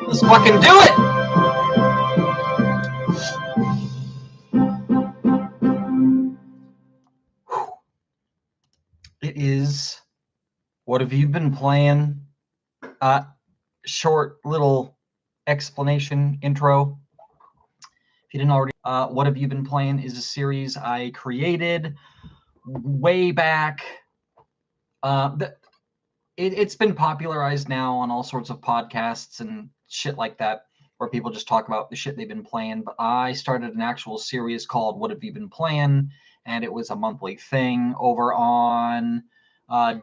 Let's fucking do it! It is. What have you been playing? Short little explanation intro. If you didn't already, What Have You Been Playing is a series I created way back. It's been popularized now on all sorts of podcasts and shit like that, where people just talk about the shit they've been playing. But I started an actual series called What Have You Been Playing? And it was a monthly thing over on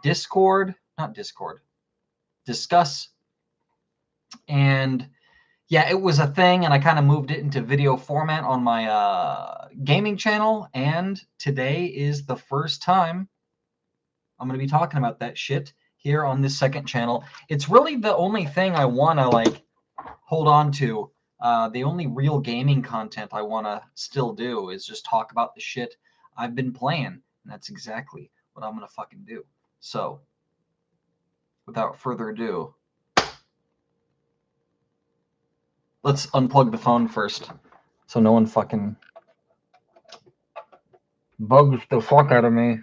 Discord. Discuss. And yeah, it was a thing, and I kind of moved it into video format on my gaming channel. And today is the first time I'm going to be talking about that shit here on this second channel. It's really the only thing I want to hold on to. The only real gaming content I want to still do is just talk about the shit I've been playing. And that's exactly what I'm going to fucking do. So, without further ado, let's unplug the phone first, so no one fucking bugs the fuck out of me.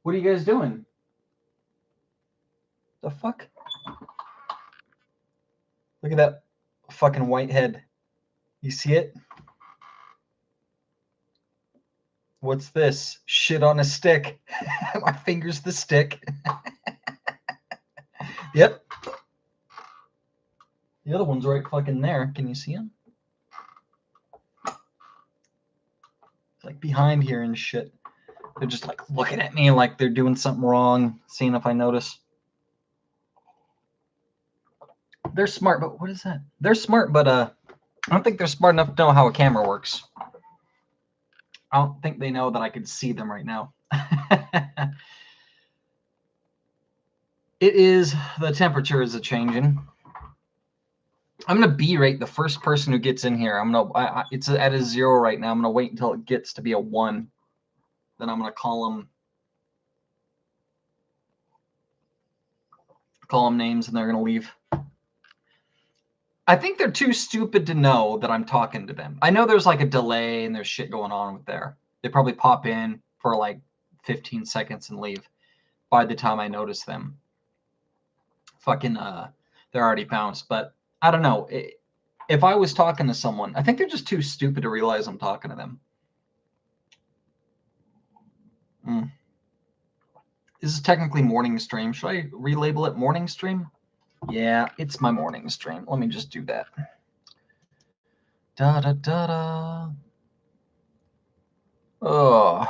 What are you guys doing? The fuck? Look at that fucking white head. You see it? What's this? Shit on a stick. My finger's the stick. Yep. The other one's right fucking there. Can you see him? It's like behind here and shit. They're just like looking at me like they're doing something wrong, seeing if I notice. They're smart, but what is that? They're smart, but I don't think they're smart enough to know how a camera works. I don't think they know that I can see them right now. The temperature is a-changing. I'm going to B-rate the first person who gets in here. It's at a 0 right now. I'm going to wait until it gets to be a 1. Then I'm going to call them names, and they're going to leave. I think they're too stupid to know that I'm talking to them. I know there's like a delay and there's shit going on with there. They probably pop in for like 15 seconds and leave by the time I notice them. Fucking, they're already bounced. But I don't know. If I was talking to someone, I think they're just too stupid to realize I'm talking to them. This is technically morning stream. Should I relabel it morning stream? Yeah, it's my morning stream. Let me just do that. Da da da da. Oh.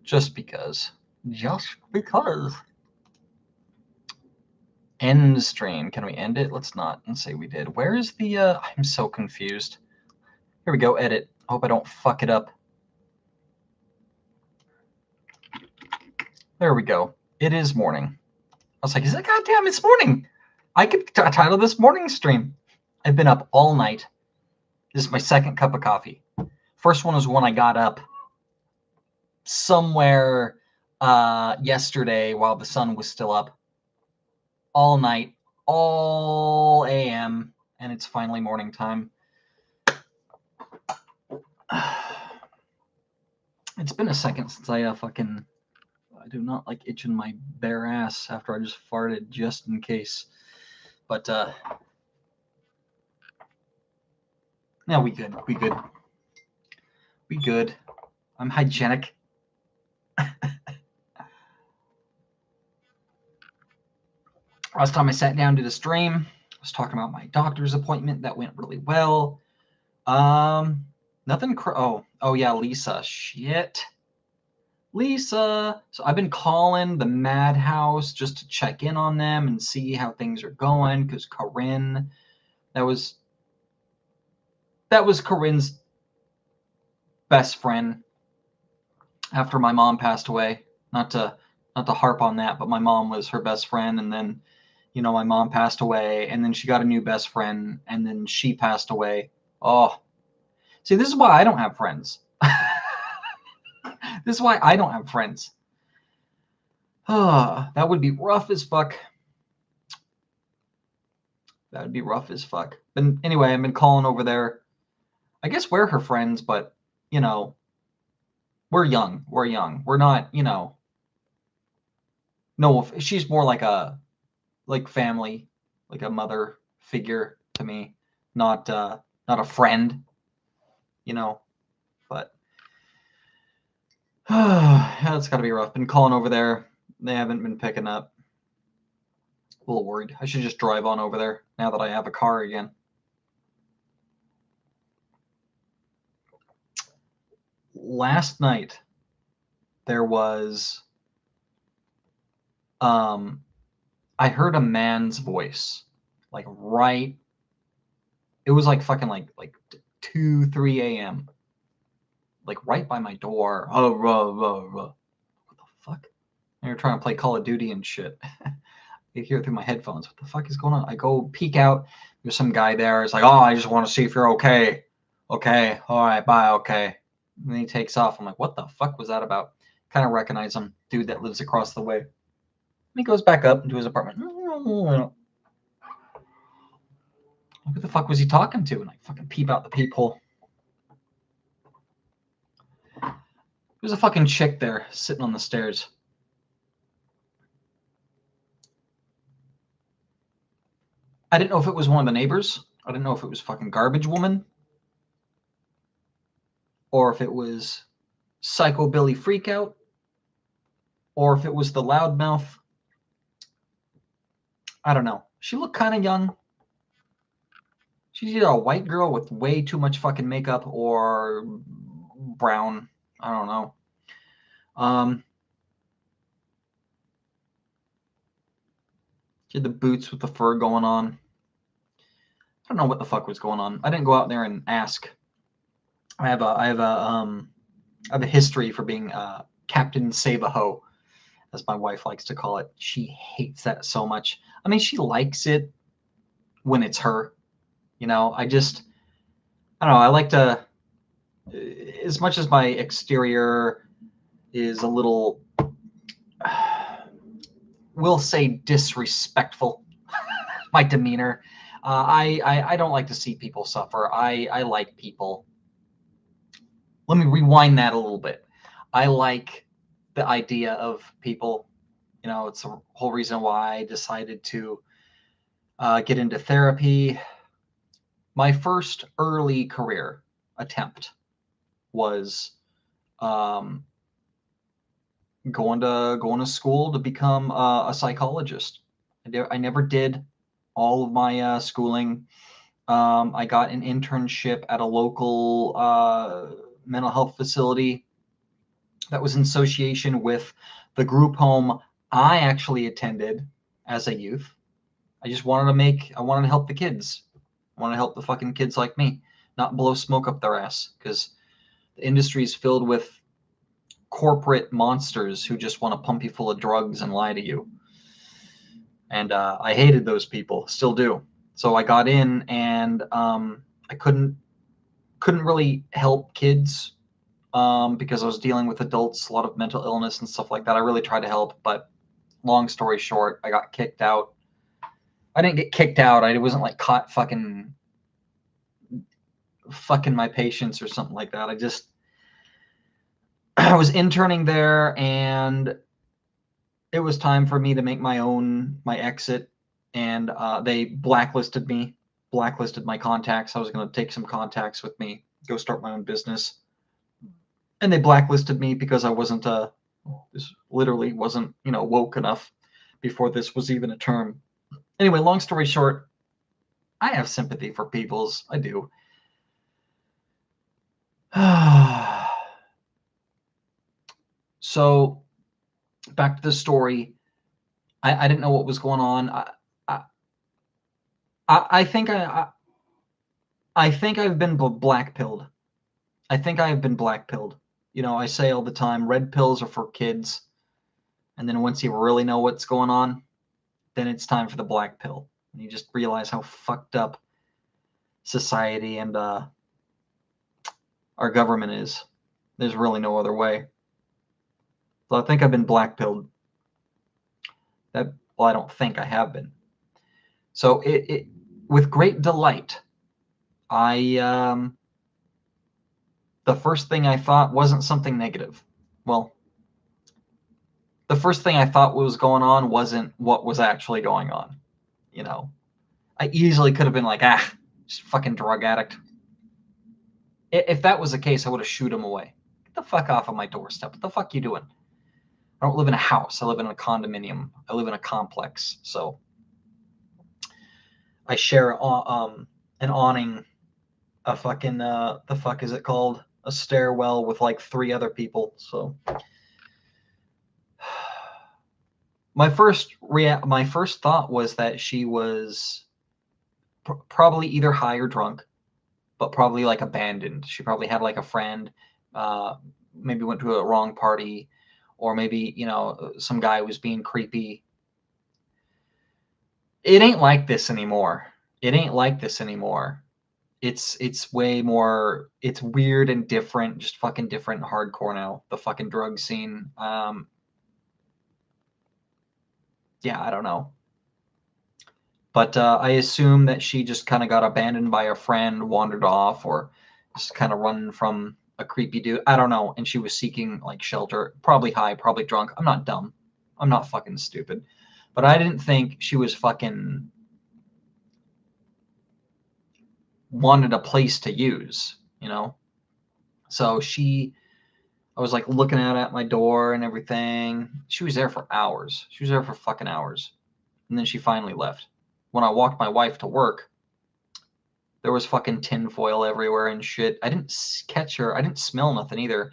Just because. Just because. End stream. Can we end it? Let's not. Let's say we did. Where is the I'm so confused. Here we go, edit. Hope I don't fuck it up. There we go. It is morning. I was like, is it goddamn, it's morning. I could title this morning stream. I've been up all night. This is my second cup of coffee. First one was when I got up somewhere yesterday while the sun was still up. All night, all AM, and it's finally morning time. It's been a second since I do not like itching my bare ass after I just farted just in case. But no, we good. We good. I'm hygienic. Last time I sat down to the stream, I was talking about my doctor's appointment. That went really well. Nothing. Oh yeah, Lisa. Shit. Lisa. So I've been calling the Madhouse just to check in on them and see how things are going. Because Corinne, that was Corinne's best friend after my mom passed away. Not to harp on that, but my mom was her best friend, and then, my mom passed away, and then she got a new best friend, and then she passed away. Oh, see, this is why I don't have friends. This is why I don't have friends. That would be rough as fuck. That would be rough as fuck. But anyway, I've been calling over there. I guess we're her friends, but, you know, we're young. We're young. We're not, you know. No, she's more like a family, like a mother figure to me, not a friend, you know. But it's got to be rough. Been calling over there. They haven't been picking up. A little worried. I should just drive on over there now that I have a car again. Last night there was I heard a man's voice, like right. It was like fucking like 2-3 a.m. like right by my door. Oh, what the fuck? And you're trying to play Call of Duty and shit. You hear it through my headphones. What the fuck is going on? I go peek out. There's some guy there. It's like, oh, I just want to see if you're okay. Okay, all right, bye, okay. And then he takes off. I'm like, what the fuck was that about? Kind of recognize him, dude that lives across the way. And he goes back up into his apartment. Who the fuck was he talking to? And I fucking peep out the peephole. There's a fucking chick there sitting on the stairs. I didn't know if it was one of the neighbors. I didn't know if it was fucking Garbage Woman. Or if it was Psycho Billy Freakout. Or if it was the loudmouth. I don't know. She looked kind of young. She's either a white girl with way too much fucking makeup or brown. I don't know. She had the boots with the fur going on. I don't know what the fuck was going on. I didn't go out there and ask. I have a history for being Captain Save-A-Ho, as my wife likes to call it. She hates that so much. I mean, she likes it when it's her. You know, I don't know. I like to, as much as my exterior is a little, we'll say disrespectful, my demeanor. I don't like to see people suffer. I like people. Let me rewind that a little bit. I like the idea of people. You know, it's the whole reason why I decided to get into therapy. My first early career attempt was going to school to become a psychologist. I never did all of my schooling. I got an internship at a local mental health facility that was in association with the group home I actually attended as a youth. I wanted to help the kids. I want to help the fucking kids like me, not blow smoke up their ass, because the industry is filled with corporate monsters who just want to pump you full of drugs and lie to you. And I hated those people, still do. So I got in, and I couldn't really help kids because I was dealing with adults, a lot of mental illness and stuff like that. I really tried to help, but long story short, I got kicked out. I didn't get kicked out. I wasn't like caught fucking my patients or something like that. I was interning there, and it was time for me to make my exit, and they blacklisted my contacts. I was going to take some contacts with me, go start my own business, and they blacklisted me because I wasn't this literally wasn't woke enough before this was even a term. Anyway, long story short, I have sympathy for peoples. I do. So back to the story. I didn't know what was going on. I think I've been black-pilled. I think I have been black-pilled. I say all the time, red pills are for kids. And then once you really know what's going on, then it's time for the black pill. And you just realize how fucked up society and our government is. There's really no other way. So I think I've been blackpilled. Well, I don't think I have been. So it with great delight, I the first thing I thought wasn't something negative. Well, the first thing I thought was going on wasn't what was actually going on. You know, I easily could have been like, just fucking drug addict. If that was the case, I would have shooed him away. Get the fuck off of my doorstep. What the fuck you doing? I don't live in a house. I live in a condominium. I live in a complex. So I share an awning, a fucking the fuck is it called? A stairwell with like 3 other people. So my first thought was that she was probably either high or drunk, but probably like abandoned. She probably had like a friend, maybe went to a wrong party, or maybe, some guy was being creepy. It ain't like this anymore. It ain't like this anymore. It's way more, it's weird and different, just fucking different and hardcore now. The fucking drug scene. Yeah, I don't know. But I assume that she just kind of got abandoned by a friend, wandered off, or just kind of running from a creepy dude. I don't know. And she was seeking like shelter, probably high, probably drunk. I'm not dumb. I'm not fucking stupid. But I didn't think she was fucking wanted a place to use, So I was like looking out at my door and everything. She was there for hours. She was there for fucking hours. And then she finally left. When I walked my wife to work, there was fucking tinfoil everywhere and shit. I didn't catch her. I didn't smell nothing either.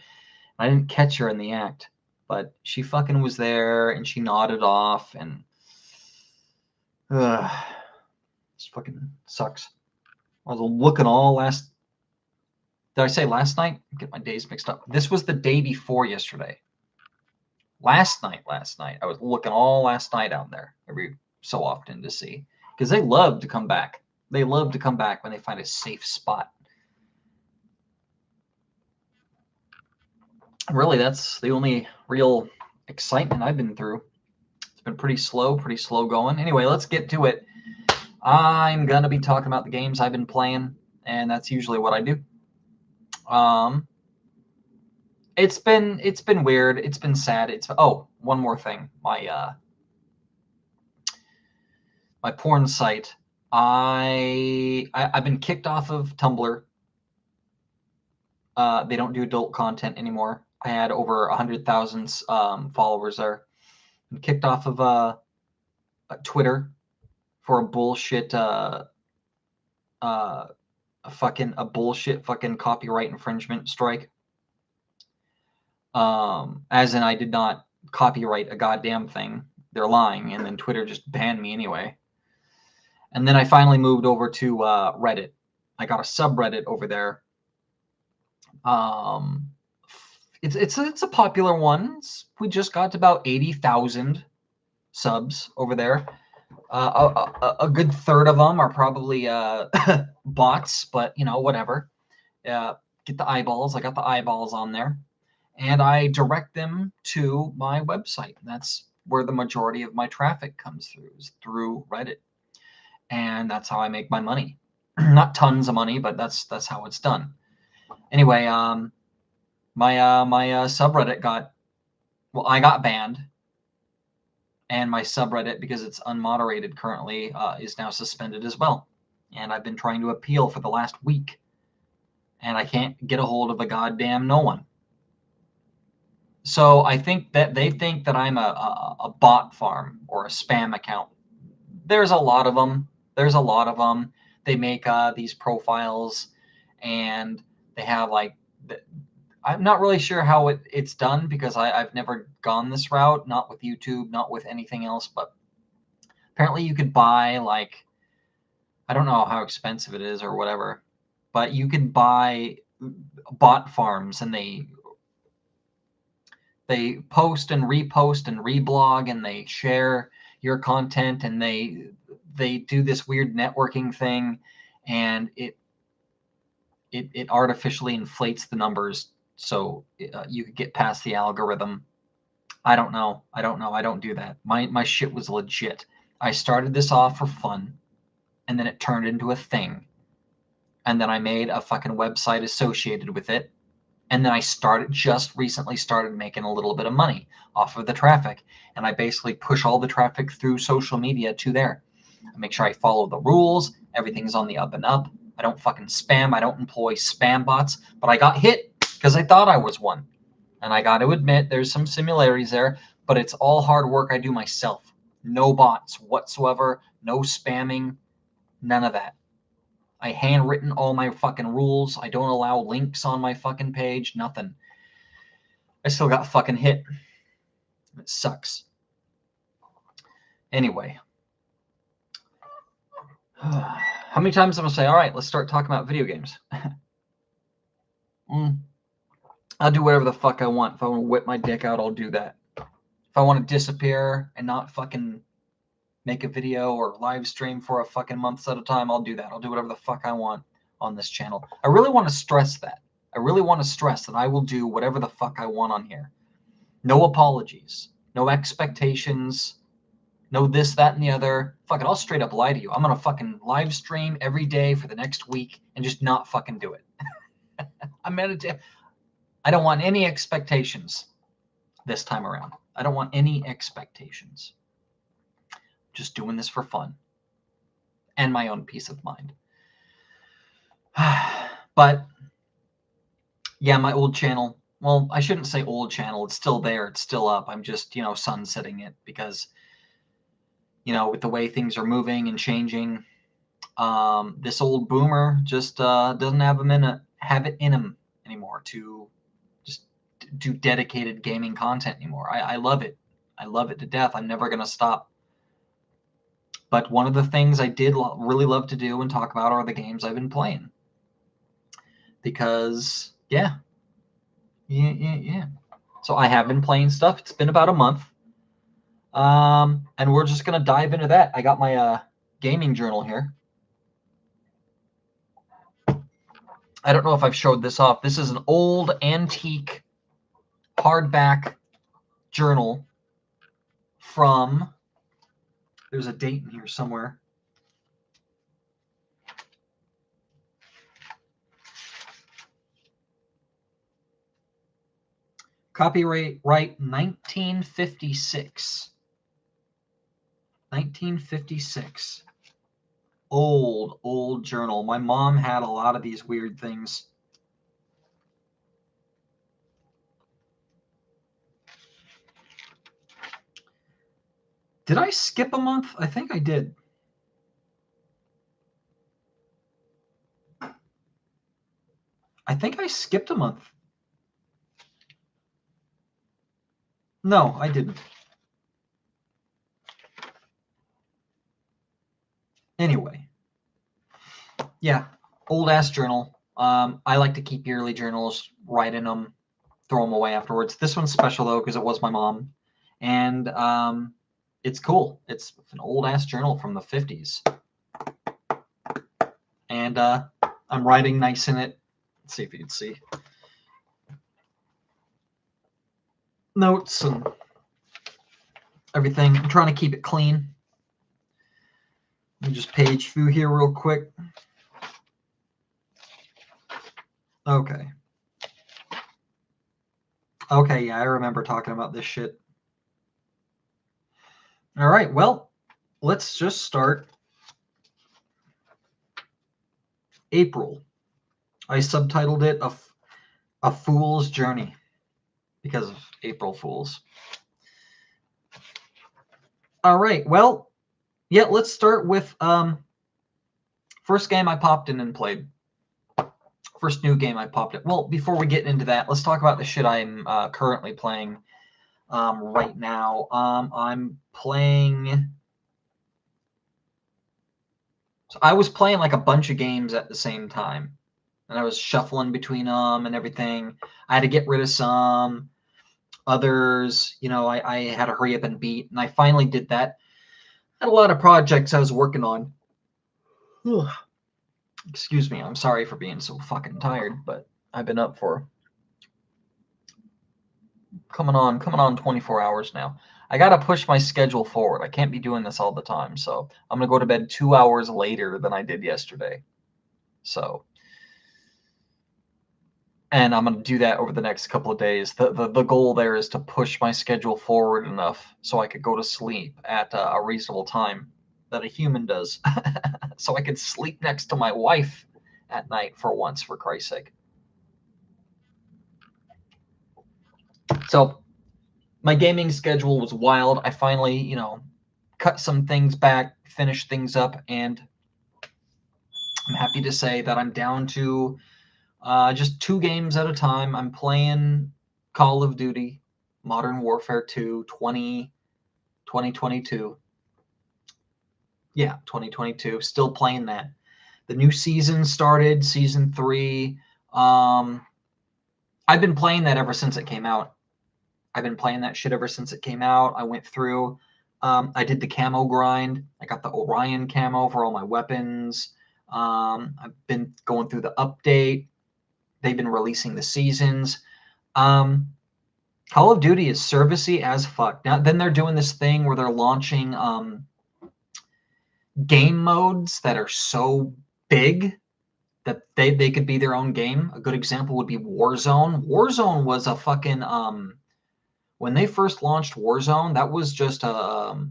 I didn't catch her in the act. But she fucking was there and she nodded off and this fucking sucks. I was looking all last. Did I say last night? Get my days mixed up. This was the day before yesterday. Last night. I was looking all last night out there every so often to see. Because they love to come back. They love to come back when they find a safe spot. Really, that's the only real excitement I've been through. It's been pretty slow going. Anyway, let's get to it. I'm going to be talking about the games I've been playing, and that's usually what I do. It's been weird. It's been sad. One more thing. My porn site. I've been kicked off of Tumblr. They don't do adult content anymore. I had over 100,000 followers there. I'm kicked off of Twitter for a bullshit bullshit fucking copyright infringement strike. As in I did not copyright a goddamn thing. They're lying, and then Twitter just banned me anyway. And then I finally moved over to Reddit. I got a subreddit over there. It's a popular one. We just got to about 80,000 subs over there. A good third of them are probably bots, but whatever. Get the eyeballs. I got the eyeballs on there, and I direct them to my website. That's where the majority of my traffic comes through, is through Reddit, and that's how I make my money. Not tons of money, but that's how it's done. Anyway, my subreddit I got banned. And my subreddit, because it's unmoderated currently, is now suspended as well. And I've been trying to appeal for the last week. And I can't get a hold of a goddamn no one. So I think that they think that I'm a bot farm or a spam account. There's a lot of them. They make these profiles, and they have I'm not really sure how it's done, because I've never gone this route, not with YouTube, not with anything else, but apparently you could buy, I don't know how expensive it is or whatever, but you can buy bot farms, and they post and repost and reblog, and they share your content, and they do this weird networking thing, and it artificially inflates the numbers so you could get past the algorithm. I don't know. I don't do that. My shit was legit. I started this off for fun, and then it turned into a thing. And then I made a fucking website associated with it. And then I just recently started making a little bit of money off of the traffic. And I basically push all the traffic through social media to there. I make sure I follow the rules. Everything's on the up and up. I don't fucking spam. I don't employ spam bots. But I got hit because I thought I was one. And I got to admit, there's some similarities there, but it's all hard work I do myself. No bots whatsoever, no spamming, none of that. I handwritten all my fucking rules. I don't allow links on my fucking page, nothing. I still got fucking hit. It sucks. Anyway. How many times am I going to say, all right, let's start talking about video games? I'll do whatever the fuck I want. If I want to whip my dick out, I'll do that. If I want to disappear and not fucking make a video or live stream for a fucking months at a time, I'll do that. I'll do whatever the fuck I want on this channel. I really want to stress that. I really want to stress that I will do whatever the fuck I want on here. No apologies. No expectations. No this, that, and the other. Fuck it, I'll straight up lie to you. I'm going to fucking live stream every day for the next week and just not fucking do it. I don't want any expectations this time around. I don't want any expectations. Just doing this for fun and my own peace of mind. But yeah, my old channel, well, I shouldn't say old channel. It's still there. It's still up. I'm just, sunsetting it because, with the way things are moving and changing, this old boomer just doesn't have it in him anymore to just do dedicated gaming content anymore. I love it. I love it to death. I'm never going to stop. But one of the things I did really love to do and talk about are the games I've been playing. Because, yeah. So I have been playing stuff. It's been about a month. And we're just going to dive into that. I got my gaming journal here. I don't know if I've showed this off. This is an old antique hardback journal from, there's a date in here somewhere. Copyright 1956. 1956. Old journal. My mom had a lot of these weird things. Did I skip a month? I think I did. I think I skipped a month. No, I didn't. Anyway. Yeah, old-ass journal. I like to keep yearly journals, write in them, throw them away afterwards. This one's special, though, because it was my mom. And it's cool. It's an old-ass journal from the 50s. And I'm writing nice in it. Let's see if you can see. Notes and everything. I'm trying to keep it clean. Let me just page through here real quick. Okay. Okay, yeah, I remember talking about this shit. All right, well, let's just start. April. I subtitled it A Fool's Journey because of April Fools. All right, well, yeah, let's start with first game I popped in and played. First new game I popped in. Well, before we get into that, let's talk about the shit I'm currently playing right now. I'm playing... So I was playing like a bunch of games at the same time. And I was shuffling between them and everything. I had to get rid of some. Others, I had to hurry up and beat. And I finally did that. I had a lot of projects I was working on. Ugh. Excuse me. I'm sorry for being so fucking tired, but I've been up for coming on 24 hours now. I got to push my schedule forward. I can't be doing this all the time. So I'm going to go to bed 2 hours later than I did yesterday. So, and I'm going to do that over the next couple of days. The goal there is to push my schedule forward enough so I could go to sleep at a reasonable time that a human does. So I could sleep next to my wife at night for once, for Christ's sake. So my gaming schedule was wild. I finally, cut some things back, finished things up, and I'm happy to say that I'm down to just 2 games at a time. I'm playing Call of Duty Modern Warfare 2 2022. Yeah, 2022. Still playing that. The new season started, season 3. I've been playing that ever since it came out. I've been playing that shit ever since it came out. I went through, I did the camo grind. I got the Orion camo for all my weapons. I've been going through the update. They've been releasing the seasons. Call of Duty is servicey as fuck. Now, then they're doing this thing where they're launching game modes that are so big that they could be their own game. A good example would be Warzone. Warzone was a fucking when they first launched Warzone, that was just a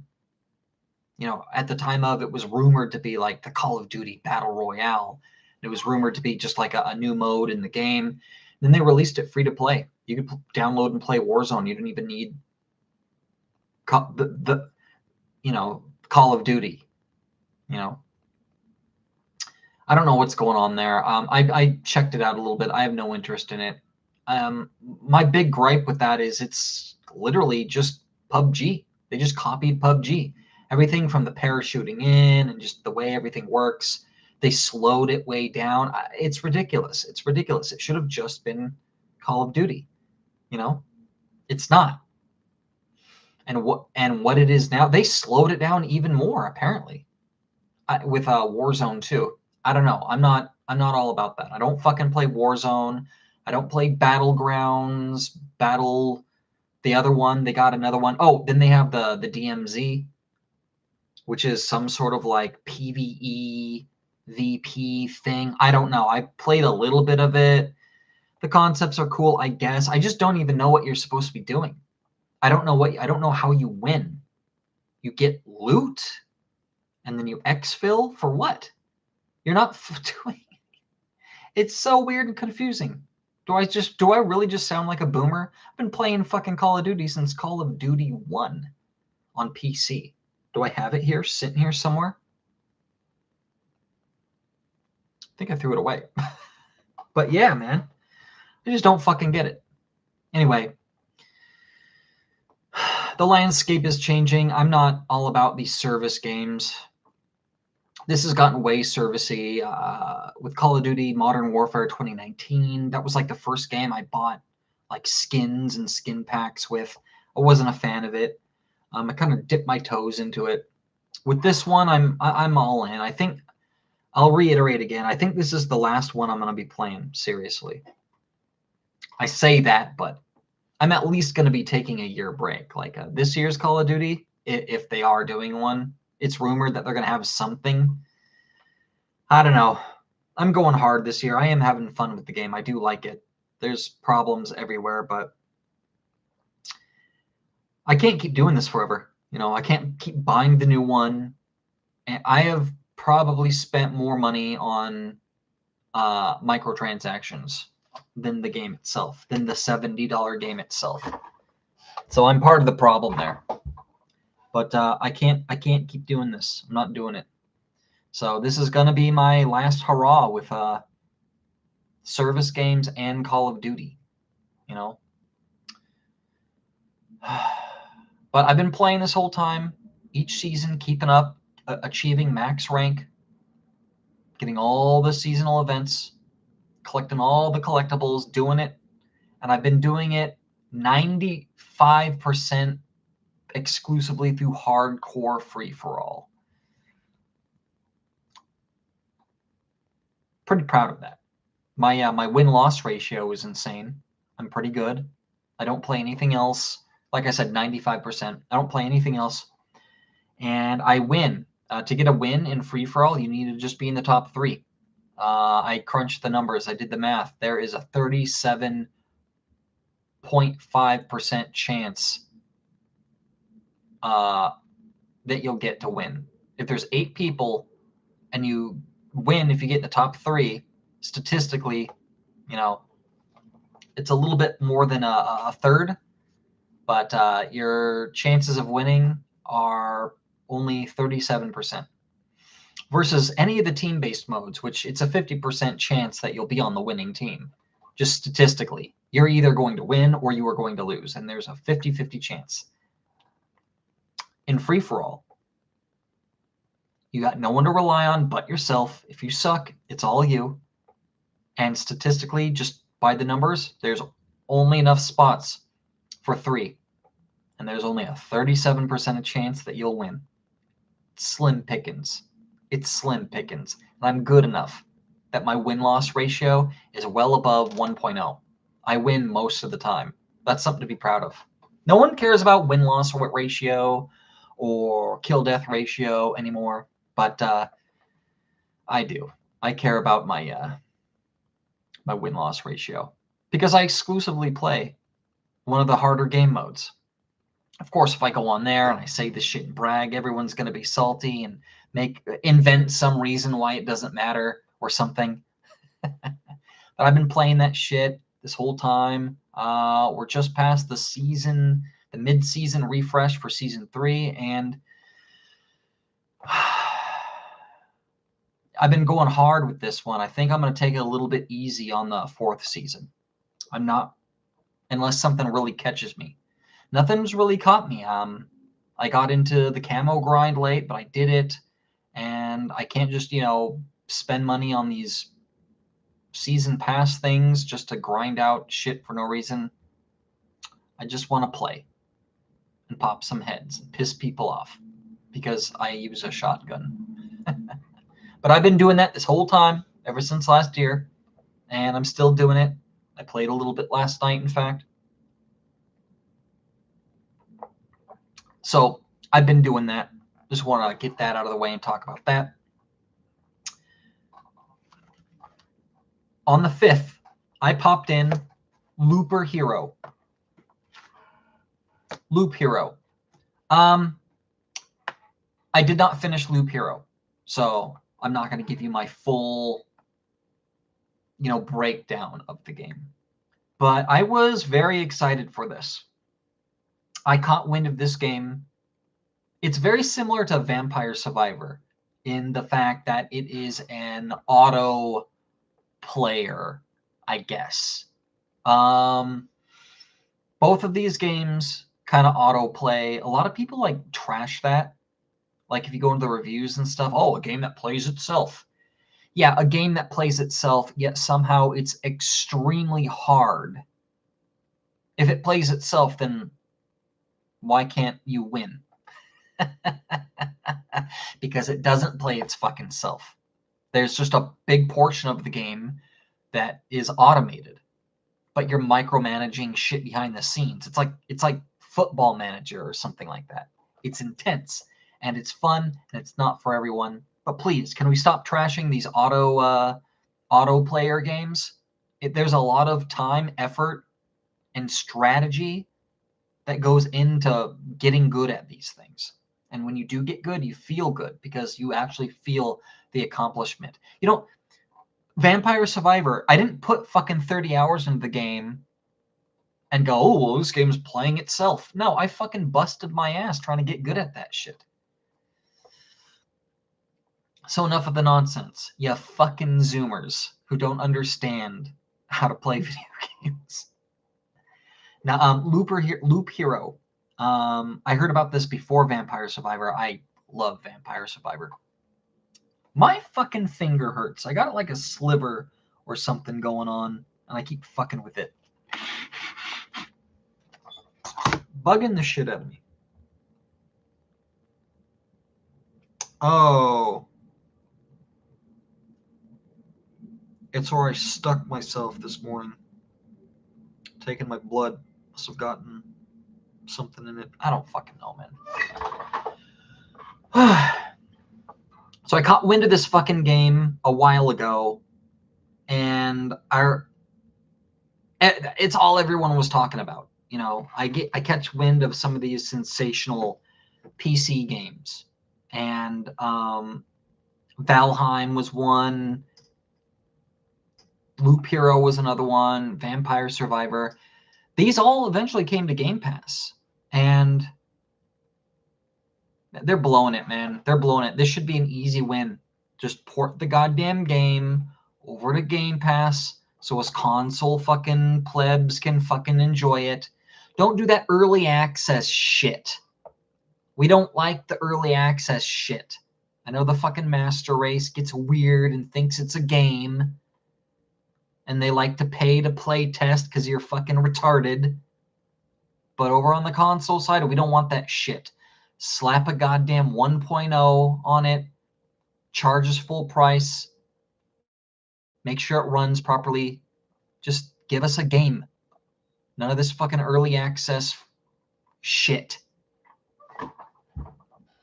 at the time of it was rumored to be like the Call of Duty Battle Royale. It was rumored to be just like a new mode in the game. Then they released it free to play. You could download and play Warzone. You didn't even need the Call of Duty. I don't know what's going on there. I checked it out a little bit. I have no interest in it. My big gripe with that is it's literally just PUBG. They just copied PUBG. Everything from the parachuting in and just the way everything works. They slowed it way down. It's ridiculous. It's ridiculous. It should have just been Call of Duty. It's not. And what it is now, they slowed it down even more apparently. With Warzone 2. I don't know. I'm not all about that. I don't fucking play Warzone. I don't play Battlegrounds, the other one. They got another one. Oh, then they have the DMZ, which is some sort of like PvE VP thing. I don't know. I played a little bit of it. The concepts are cool, I guess. I just don't even know what you're supposed to be doing. I don't know how you win. You get loot and then you exfil for what? You're not doing. It's so weird and confusing. Do I really just sound like a boomer? I've been playing fucking Call of Duty since Call of Duty 1 on PC. Do I have it here, sitting here somewhere? I think I threw it away. But yeah, man. I just don't fucking get it. Anyway, the landscape is changing. I'm not all about these service games. This has gotten way servicey with Call of Duty Modern Warfare 2019. That was like the first game I bought like skins and skin packs with. I wasn't a fan of it. I kind of dipped my toes into it. With this one, I'm all in. I think I'll reiterate again. I think this is the last one I'm going to be playing seriously. I say that, but I'm at least going to be taking a year break. Like this year's Call of Duty, if they are doing one, it's rumored that they're going to have something. I don't know. I'm going hard this year. I am having fun with the game. I do like it. There's problems everywhere, but I can't keep doing this forever. I can't keep buying the new one. And I have probably spent more money on microtransactions than the game itself, than the $70 game itself. So I'm part of the problem there. But I can't keep doing this. I'm not doing it. So this is gonna be my last hurrah with service games and Call of Duty. But I've been playing this whole time, each season, keeping up, achieving max rank, getting all the seasonal events, collecting all the collectibles, doing it. And I've been doing it 95% exclusively through hardcore free-for-all. Pretty proud of that. My win-loss ratio is insane. I'm pretty good. I don't play anything else. Like I said, 95%. I don't play anything else. And I win. To get a win in free-for-all, you need to just be in the top 3. I crunched the numbers. I did the math. There is a 37.5% chance that you'll get to win. If there's 8 people and you win, if you get in the top 3, statistically, it's a little bit more than a third, but your chances of winning are only 37%. Versus any of the team-based modes, which it's a 50% chance that you'll be on the winning team. Just statistically, you're either going to win or you are going to lose, and there's a 50-50 chance. In free-for-all, you got no one to rely on but yourself. If you suck, it's all you. And statistically, just by the numbers, there's only enough spots for 3. And there's only a 37% chance that you'll win. Slim pickings. It's slim pickings. And I'm good enough that my win-loss ratio is well above 1.0. I win most of the time. That's something to be proud of. No one cares about win-loss ratio or kill-death ratio anymore, but I do. I care about my my win-loss ratio because I exclusively play one of the harder game modes. Of course, if I go on there and I say this shit and brag, everyone's going to be salty and invent some reason why it doesn't matter or something. But I've been playing that shit this whole time. We're just past the mid-season refresh for Season 3, and I've been going hard with this one. I think I'm going to take it a little bit easy on the 4th season. I'm not, unless something really catches me. Nothing's really caught me. I got into the camo grind late, but I did it, and I can't just, spend money on these season pass things just to grind out shit for no reason. I just want to play and pop some heads and piss people off because I use a shotgun. But I've been doing that this whole time, ever since last year, and I'm still doing it. I played a little bit last night, in fact. So I've been doing that. Just want to get that out of the way and talk about that. On the 5th, I popped in Loop Hero. I did not finish Loop Hero, so I'm not going to give you my full, breakdown of the game. But I was very excited for this. I caught wind of this game. It's very similar to Vampire Survivor in the fact that it is an auto player, I guess. Both of these games kind of autoplay. A lot of people trash that. Like if you go into the reviews and stuff, a game that plays itself. Yeah, a game that plays itself, yet somehow it's extremely hard. If it plays itself, then why can't you win? Because it doesn't play its fucking self. There's just a big portion of the game that is automated, but you're micromanaging shit behind the scenes. It's like Football Manager or something like that. It's intense and it's fun and it's not for everyone. But please, can we stop trashing these auto player games? There's a lot of time, effort, and strategy that goes into getting good at these things. And when you do get good, you feel good because you actually feel the accomplishment. Vampire Survivor, I didn't put fucking 30 hours into the game and go, this game's playing itself. No, I fucking busted my ass trying to get good at that shit. So enough of the nonsense. You fucking Zoomers who don't understand how to play video games. Now, Loop Hero. I heard about this before Vampire Survivor. I love Vampire Survivor. My fucking finger hurts. I got like a sliver or something going on, and I keep fucking with it. Bugging the shit out of me. Oh. It's where I stuck myself this morning. Taking my blood. Must have gotten something in it. I don't fucking know, man. So I caught wind of this fucking game a while ago, and it's all everyone was talking about. You know, I catch wind of some of these sensational PC games, and Valheim was one, Loop Hero was another one, Vampire Survivor. These all eventually came to Game Pass, and they're blowing it, man. They're blowing it. This should be an easy win. Just port the goddamn game over to Game Pass so us console fucking plebs can fucking enjoy it. Don't do that early access shit. We don't like the early access shit. I know the fucking master race gets weird and thinks it's a game, and they like to pay to play test because you're fucking retarded. But over on the console side, we don't want that shit. Slap a goddamn 1.0 on it, charges full price, make sure it runs properly. Just give us a game. None of this fucking early access shit. I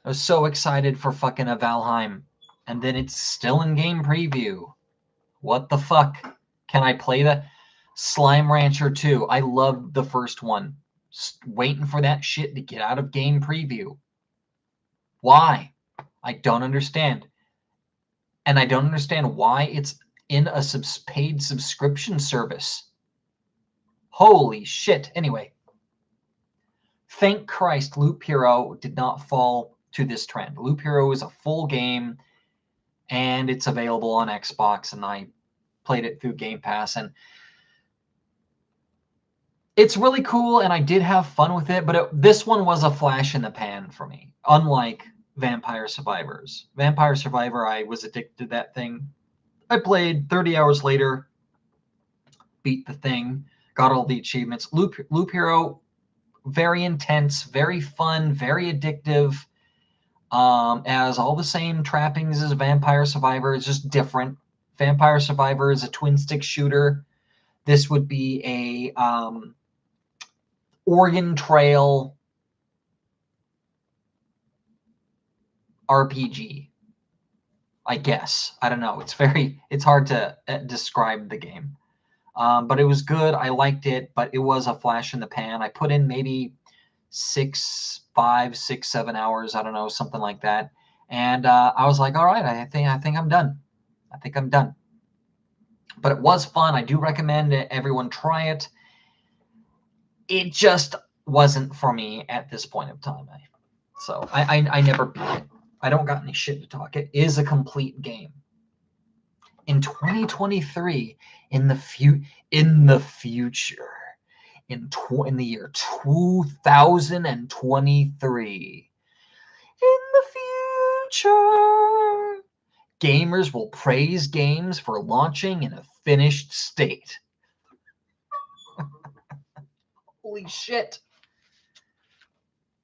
was so excited for fucking a Valheim, and then it's still in game preview. What the fuck? Can I play the Slime Rancher 2? I loved the first one. Just waiting for that shit to get out of game preview. Why? I don't understand. And I don't understand why it's in a paid subscription service. Holy shit. Anyway, thank Christ Loop Hero did not fall to this trend. Loop Hero is a full game, and it's available on Xbox, and I played it through Game Pass, and it's really cool, and I did have fun with it, but this one was a flash in the pan for me, unlike Vampire Survivors. Vampire Survivor, I was addicted to that thing. I played 30 hours later, beat the thing, got all the achievements. Loop Hero, very intense, very fun, very addictive. As all the same trappings as Vampire Survivor. It's just different. Vampire Survivor is a twin stick shooter. This would be a Oregon Trail RPG, I guess. I don't know. It's hard to describe the game. But it was good. I liked it, but it was a flash in the pan. I put in maybe 5, 6, 7 hours. I don't know, something like that. And I was like, all right, I think I'm done. I think I'm done. But it was fun. I do recommend everyone try it. It just wasn't for me at this point of time. So I never beat it. I don't got any shit to talk. It is a complete game. In 2023, in the future, in the year 2023, in the future, gamers will praise games for launching in a finished state. Holy shit.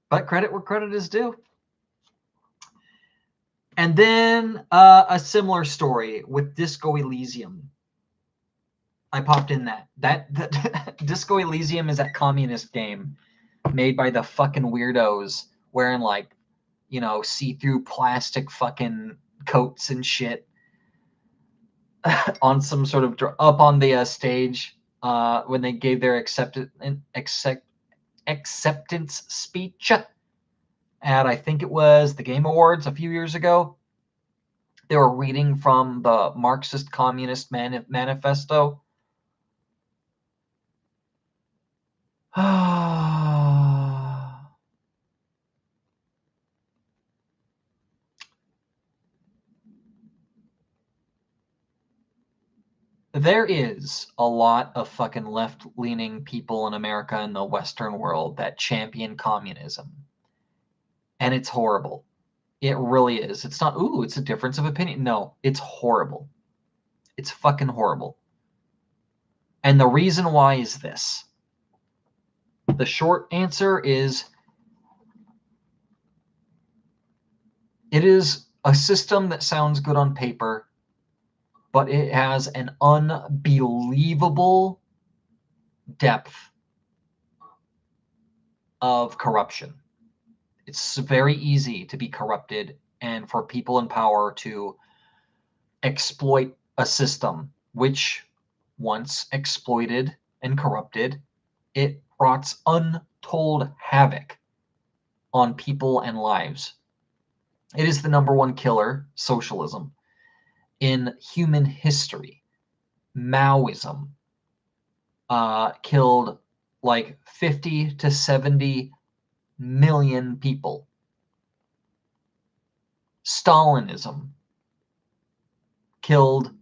But credit where credit is due. And then a similar story with Disco Elysium. I popped in that. That Disco Elysium is that communist game made by the fucking weirdos wearing like, you know, see-through plastic fucking coats and shit on some sort of up on the stage when they gave their acceptance speech at, I think it was the Game Awards a few years ago. They were reading from the Marxist Communist Manifesto. There is a lot of fucking left-leaning people in America and the Western world that champion communism. And it's horrible. It really is. It's not, ooh, it's a difference of opinion. No, it's horrible. It's fucking horrible. And the reason why is this. The short answer is it is a system that sounds good on paper, but it has an unbelievable depth of corruption. It's very easy to be corrupted and for people in power to exploit a system, which once exploited and corrupted, it wrought untold havoc on people and lives. It is the number one killer, socialism, in human history. Maoism killed like 50 to 70 million people. Stalinism killed,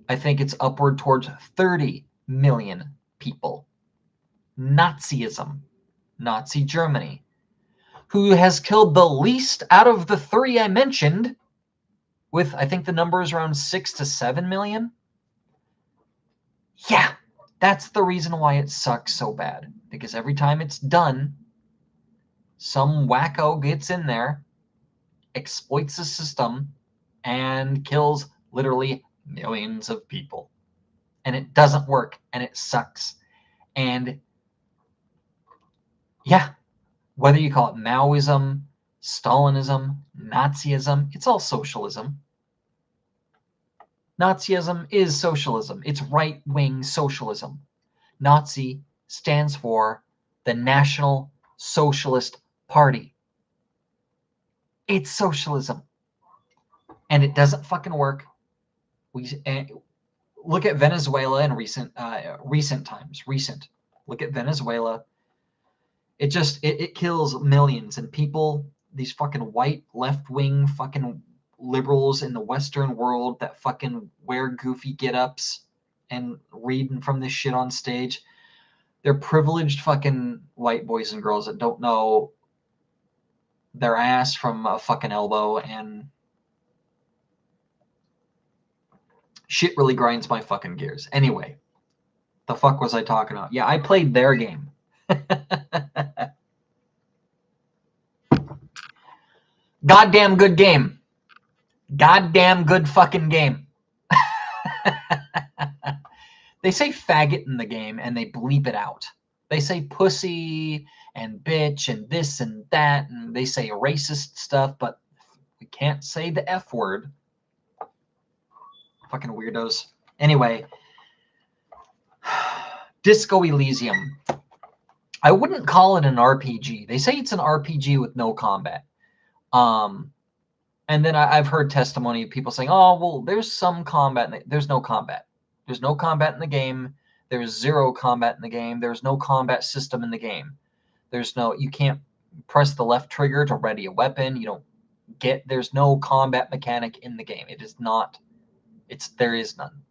I think it's upward towards 30 million people. Nazism, Nazi Germany, who has killed the least out of the three I mentioned, with I think the number is around 6 to 7 million. Yeah, that's the reason why it sucks so bad. Because every time it's done, some wacko gets in there, exploits the system, and kills literally millions of people. And it doesn't work, and it sucks. And yeah, whether you call it Maoism, Stalinism, Nazism, it's all socialism. Nazism is socialism. It's right-wing socialism. Nazi stands for the National Socialist Party. It's socialism. And it doesn't fucking work. Look at Venezuela in recent times. Look at Venezuela. It kills millions, and people, these fucking white left-wing fucking liberals in the Western world that fucking wear goofy get-ups and reading from this shit on stage, they're privileged fucking white boys and girls that don't know their ass from a fucking elbow, and shit really grinds my fucking gears. Anyway, the fuck was I talking about? Yeah, I played their game. Goddamn good game. Goddamn good fucking game. They say faggot in the game and they bleep it out. They say pussy and bitch and this and that, and they say racist stuff, but we can't say the F word. Fucking weirdos. Anyway, Disco Elysium. I wouldn't call it an RPG. They say it's an RPG with no combat. And then I've heard testimony of people saying, oh, well, there's some combat. There's no combat. There's no combat in the game. There's zero combat in the game. There's no combat system in the game. You can't press the left trigger to ready a weapon. There's no combat mechanic in the game. There is none.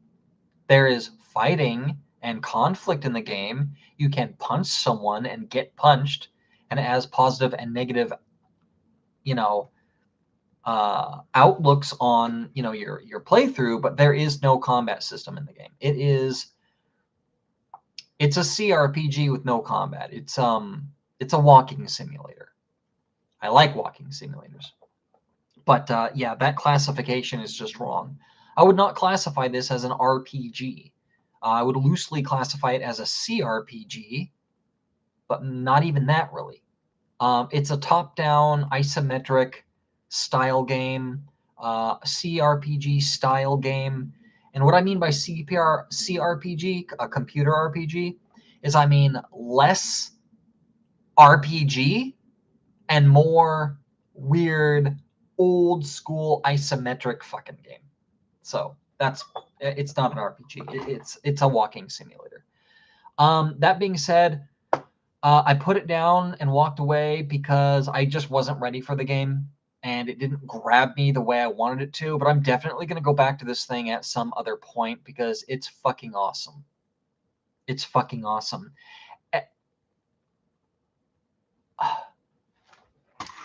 There is fighting and conflict in the game. You can punch someone and get punched, and it has positive and negative, outlooks on your playthrough, but there is no combat system in the game. It's a CRPG with no combat. It's a walking simulator. I like walking simulators, but yeah, that classification is just wrong. I would not classify this as an RPG. I would loosely classify it as a CRPG, but not even that really. It's a top-down isometric style game, CRPG style game. And what I mean by CRPG, a computer RPG, is I mean less RPG and more weird, old school isometric fucking game. So it's not an RPG. It's a walking simulator. That being said, I put it down and walked away because I just wasn't ready for the game and it didn't grab me the way I wanted it to. But I'm definitely going to go back to this thing at some other point because it's fucking awesome. It's fucking awesome.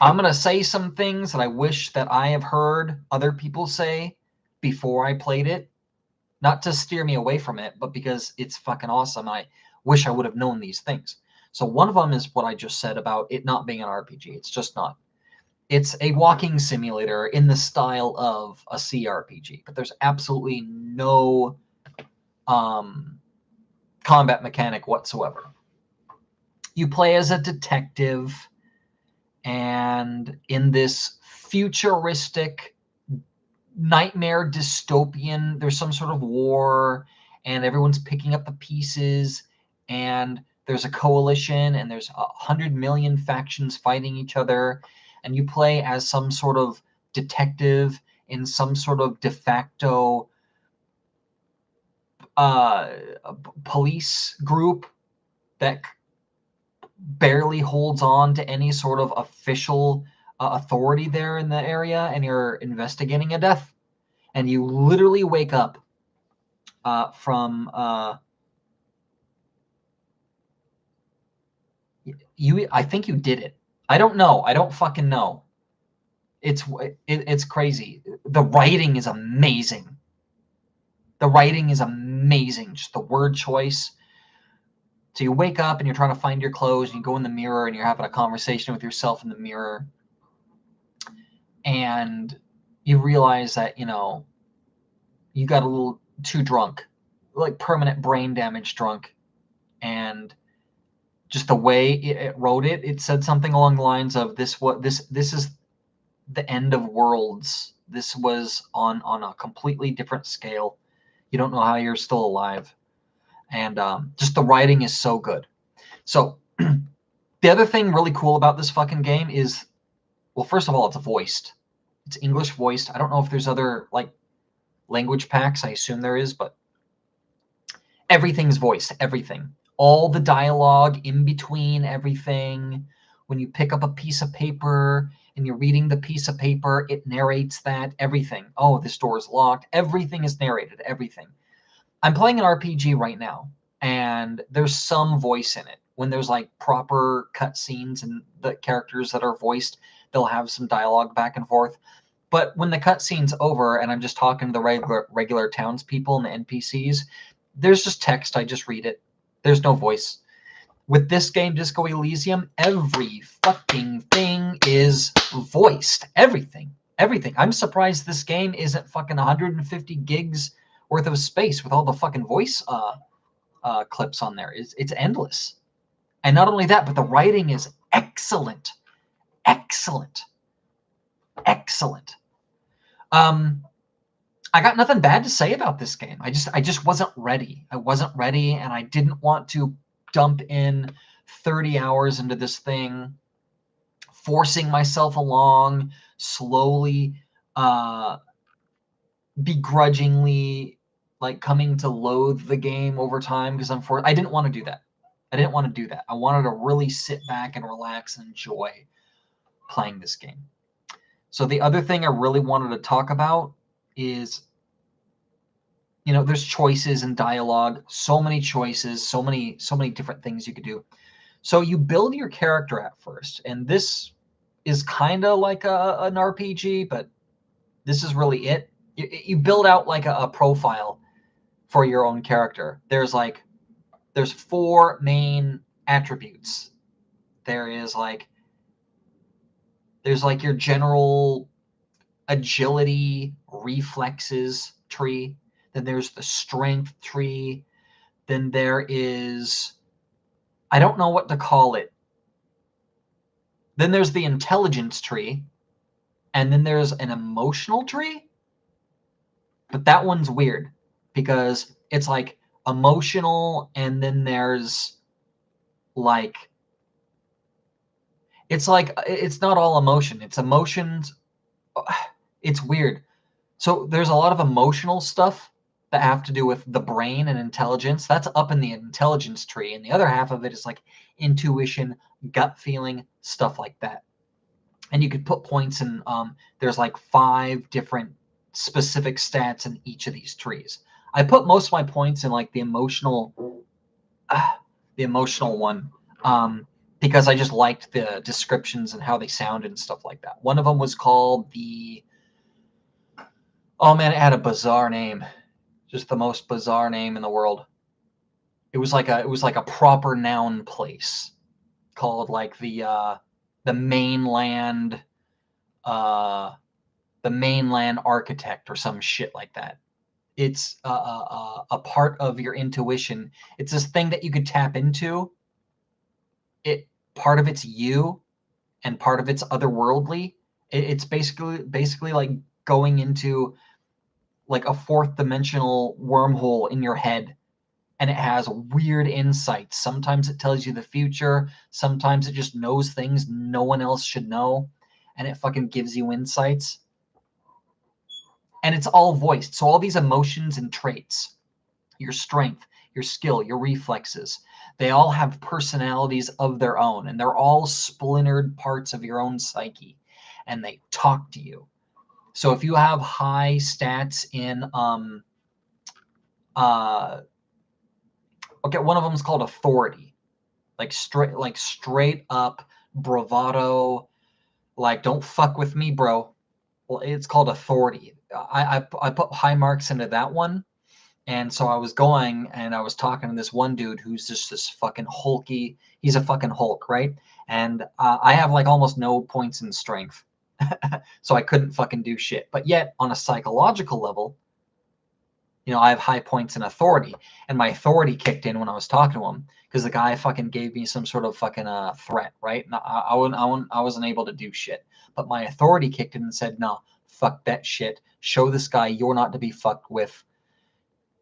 I'm going to say some things that I wish that I have heard other people say before I played it. Not to steer me away from it, but because it's fucking awesome. I wish I would have known these things. So one of them is what I just said about it not being an RPG. It's just not. It's a walking simulator in the style of a CRPG, but there's absolutely no combat mechanic whatsoever. You play as a detective, and in this futuristic nightmare dystopian, there's some sort of war, and everyone's picking up the pieces, and there's a coalition, and there's 100 million factions fighting each other, and you play as some sort of detective in some sort of de facto police group that barely holds on to any sort of official authority there in the area, and you're investigating a death. And you literally wake up from you. I think you did it. I don't know. I don't fucking know. It's crazy. The writing is amazing. The writing is amazing. Just the word choice. So you wake up and you're trying to find your clothes, and you go in the mirror and you're having a conversation with yourself in the mirror, and you realize that, you know, you got a little too drunk, like permanent brain damage drunk, and just the way it wrote it, it said something along the lines of this is the end of worlds. This was on a completely different scale. You don't know how you're still alive. And just the writing is so good. So the other thing really cool about this fucking game is, well, first of all, it's voiced. It's English voiced. I don't know if there's other like language packs. I assume there is, but everything's voiced. Everything. All the dialogue in between everything. When you pick up a piece of paper and you're reading the piece of paper, it narrates that. Everything. Oh, this door is locked. Everything is narrated. Everything. I'm playing an RPG right now, and there's some voice in it. When there's like proper cutscenes and the characters that are voiced, they'll have some dialogue back and forth. But when the cutscene's over and I'm just talking to the regular townspeople and the NPCs, there's just text. I just read it. There's no voice. With this game, Disco Elysium, every fucking thing is voiced. Everything. Everything. I'm surprised this game isn't fucking 150 gigs worth of space with all the fucking voice clips on there. It's endless. And not only that, but the writing is excellent. Excellent. Excellent. I got nothing bad to say about this game. I just wasn't ready. I wasn't ready, and I didn't want to dump in 30 hours into this thing, forcing myself along, slowly, begrudgingly, like coming to loathe the game over time because I didn't want to do that. I didn't want to do that. I wanted to really sit back and relax and enjoy playing this game. So the other thing I really wanted to talk about is, you know, there's choices and dialogue, so many choices, so many different things you could do. So you build your character at first, and this is kind of like an RPG, but this is really it. You build out like a profile for your own character. There's 4 main attributes. There's like your general agility, reflexes tree. Then there's the strength tree. Then there is, I don't know what to call it. Then there's the intelligence tree. And then there's an emotional tree. But that one's weird because it's like emotional, and then there's like, it's not all emotion. It's emotions. It's weird. So there's a lot of emotional stuff that have to do with the brain and intelligence. That's up in the intelligence tree. And the other half of it is like intuition, gut feeling, stuff like that. And you could put points in, there's like 5 different specific stats in each of these trees. I put most of my points in like the emotional one, because I just liked the descriptions and how they sounded and stuff like that. One of them was called oh man, it had a bizarre name. Just the most bizarre name in the world. It was like a proper noun place called like the mainland architect or some shit like that. It's a part of your intuition. It's this thing that you could tap into. part of it's you and part of it's otherworldly. It's basically like going into like a fourth dimensional wormhole in your head, and it has weird insights. Sometimes it tells you the future, sometimes it just knows things no one else should know, and it fucking gives you insights. And it's all voiced. So all these emotions and traits, your strength, your skill, your reflexes, they all have personalities of their own, and they're all splintered parts of your own psyche, and they talk to you. So if you have high stats in okay, one of them is called authority, like straight up bravado, like don't fuck with me, bro. Well, it's called authority. I put high marks into that one. And so I was going and I was talking to this one dude who's just this fucking hulky. He's a fucking Hulk, right? And I have like almost no points in strength. So I couldn't fucking do shit. But yet, on a psychological level, I have high points in authority. And my authority kicked in when I was talking to him because the guy fucking gave me some sort of fucking threat, right? And I wasn't able to do shit. But my authority kicked in and said, no, fuck that shit. Show this guy you're not to be fucked with.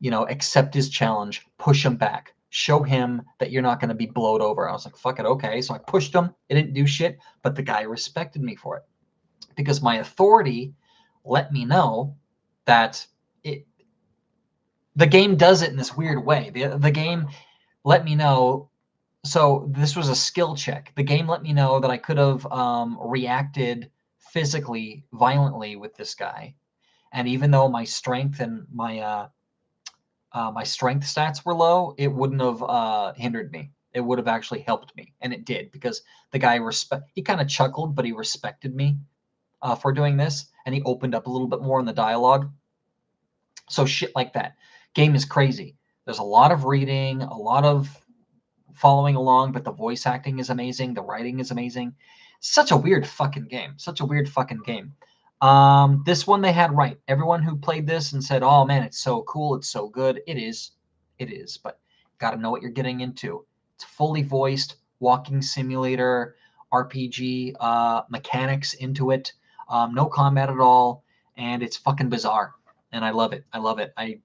Accept his challenge, push him back, show him that you're not going to be blowed over. I was like, fuck it, okay. So I pushed him. It didn't do shit, but the guy respected me for it because my authority let me know that the game does it in this weird way. The game let me know. So this was a skill check. The game let me know that I could have reacted physically, violently with this guy. And even though my strength and my strength stats were low, it wouldn't have hindered me. It would have actually helped me, and it did because the guy he kind of chuckled, but he respected me for doing this, and he opened up a little bit more in the dialogue. So shit like that. Game is crazy. There's a lot of reading, a lot of following along, but the voice acting is amazing. The writing is amazing. Such a weird fucking game. Such a weird fucking game. This one they had right. Everyone who played this and said, oh man, it's so cool, it's so good. It is, but you got to know what you're getting into. It's fully voiced, walking simulator, RPG, mechanics into it, no combat at all, and it's fucking bizarre. And I love it. I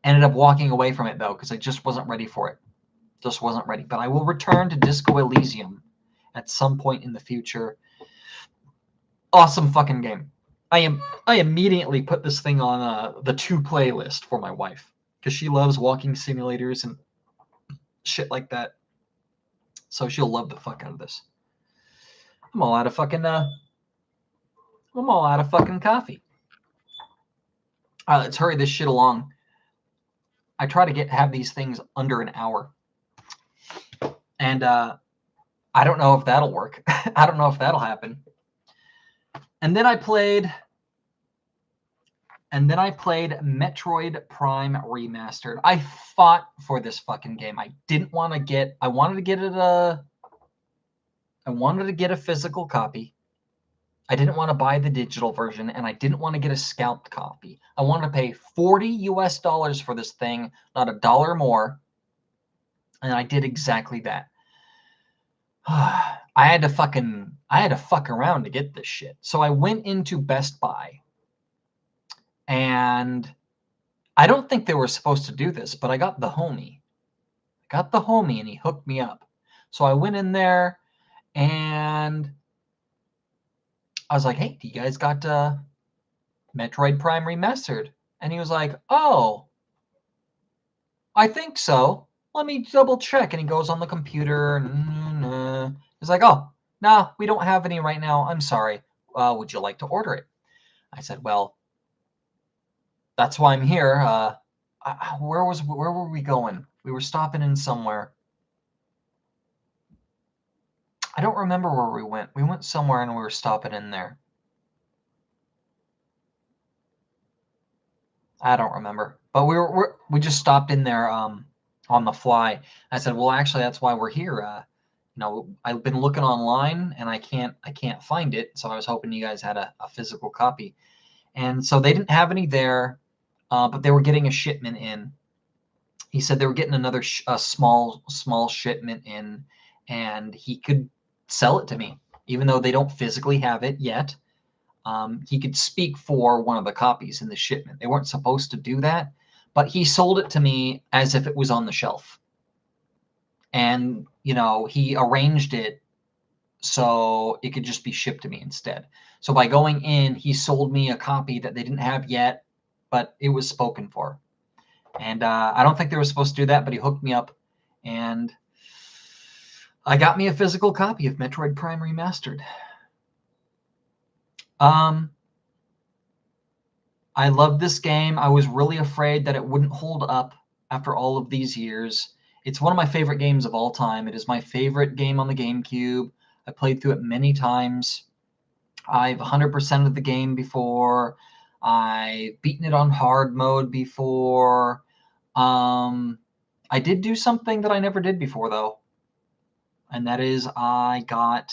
ended up walking away from it though, because I just wasn't ready for it. Just wasn't ready. But I will return to Disco Elysium at some point in the future. Awesome fucking game. I immediately put this thing on the to play list for my wife because she loves walking simulators and shit like that. So she'll love the fuck out of this. I'm all out of fucking coffee. All right, let's hurry this shit along. I try to have these things under an hour, and I don't know if that'll work. I don't know if that'll happen. And then I played Metroid Prime Remastered. I fought for this fucking game. I wanted to get a physical copy. I didn't want to buy the digital version, and I didn't want to get a scalped copy. I wanted to pay $40 for this thing, not $1 more. And I did exactly that. I had to fuck around to get this shit. So I went into Best Buy, and I don't think they were supposed to do this, but I got the homie. And he hooked me up. So I went in there and I was like, hey, do you guys got Metroid Prime Remastered? And he was like, oh, I think so. Let me double check. And he goes on the computer. He's like, oh, no, we don't have any right now. I'm sorry. Would you like to order it? I said, well, that's why I'm here. Where were we going? We were stopping in somewhere. I don't remember where we went. We went somewhere and we were stopping in there. I don't remember. But we just stopped in there on the fly. I said, well, actually, that's why we're here. I've been looking online and I can't find it. So I was hoping you guys had a physical copy. And so they didn't have any there, but they were getting a shipment in. He said they were getting another small shipment in, and he could sell it to me, even though they don't physically have it yet. He could speak for one of the copies in the shipment. They weren't supposed to do that, but he sold it to me as if it was on the shelf. And, he arranged it so it could just be shipped to me instead. So by going in, he sold me a copy that they didn't have yet, but it was spoken for. And I don't think they were supposed to do that, but he hooked me up, and I got me a physical copy of Metroid Prime Remastered. I love this game. I was really afraid that it wouldn't hold up after all of these years. It's one of my favorite games of all time. It is my favorite game on the GameCube. I played through it many times. I've 100%ed the game before. I've beaten it on hard mode before. I did do something that I never did before, though. And that is I got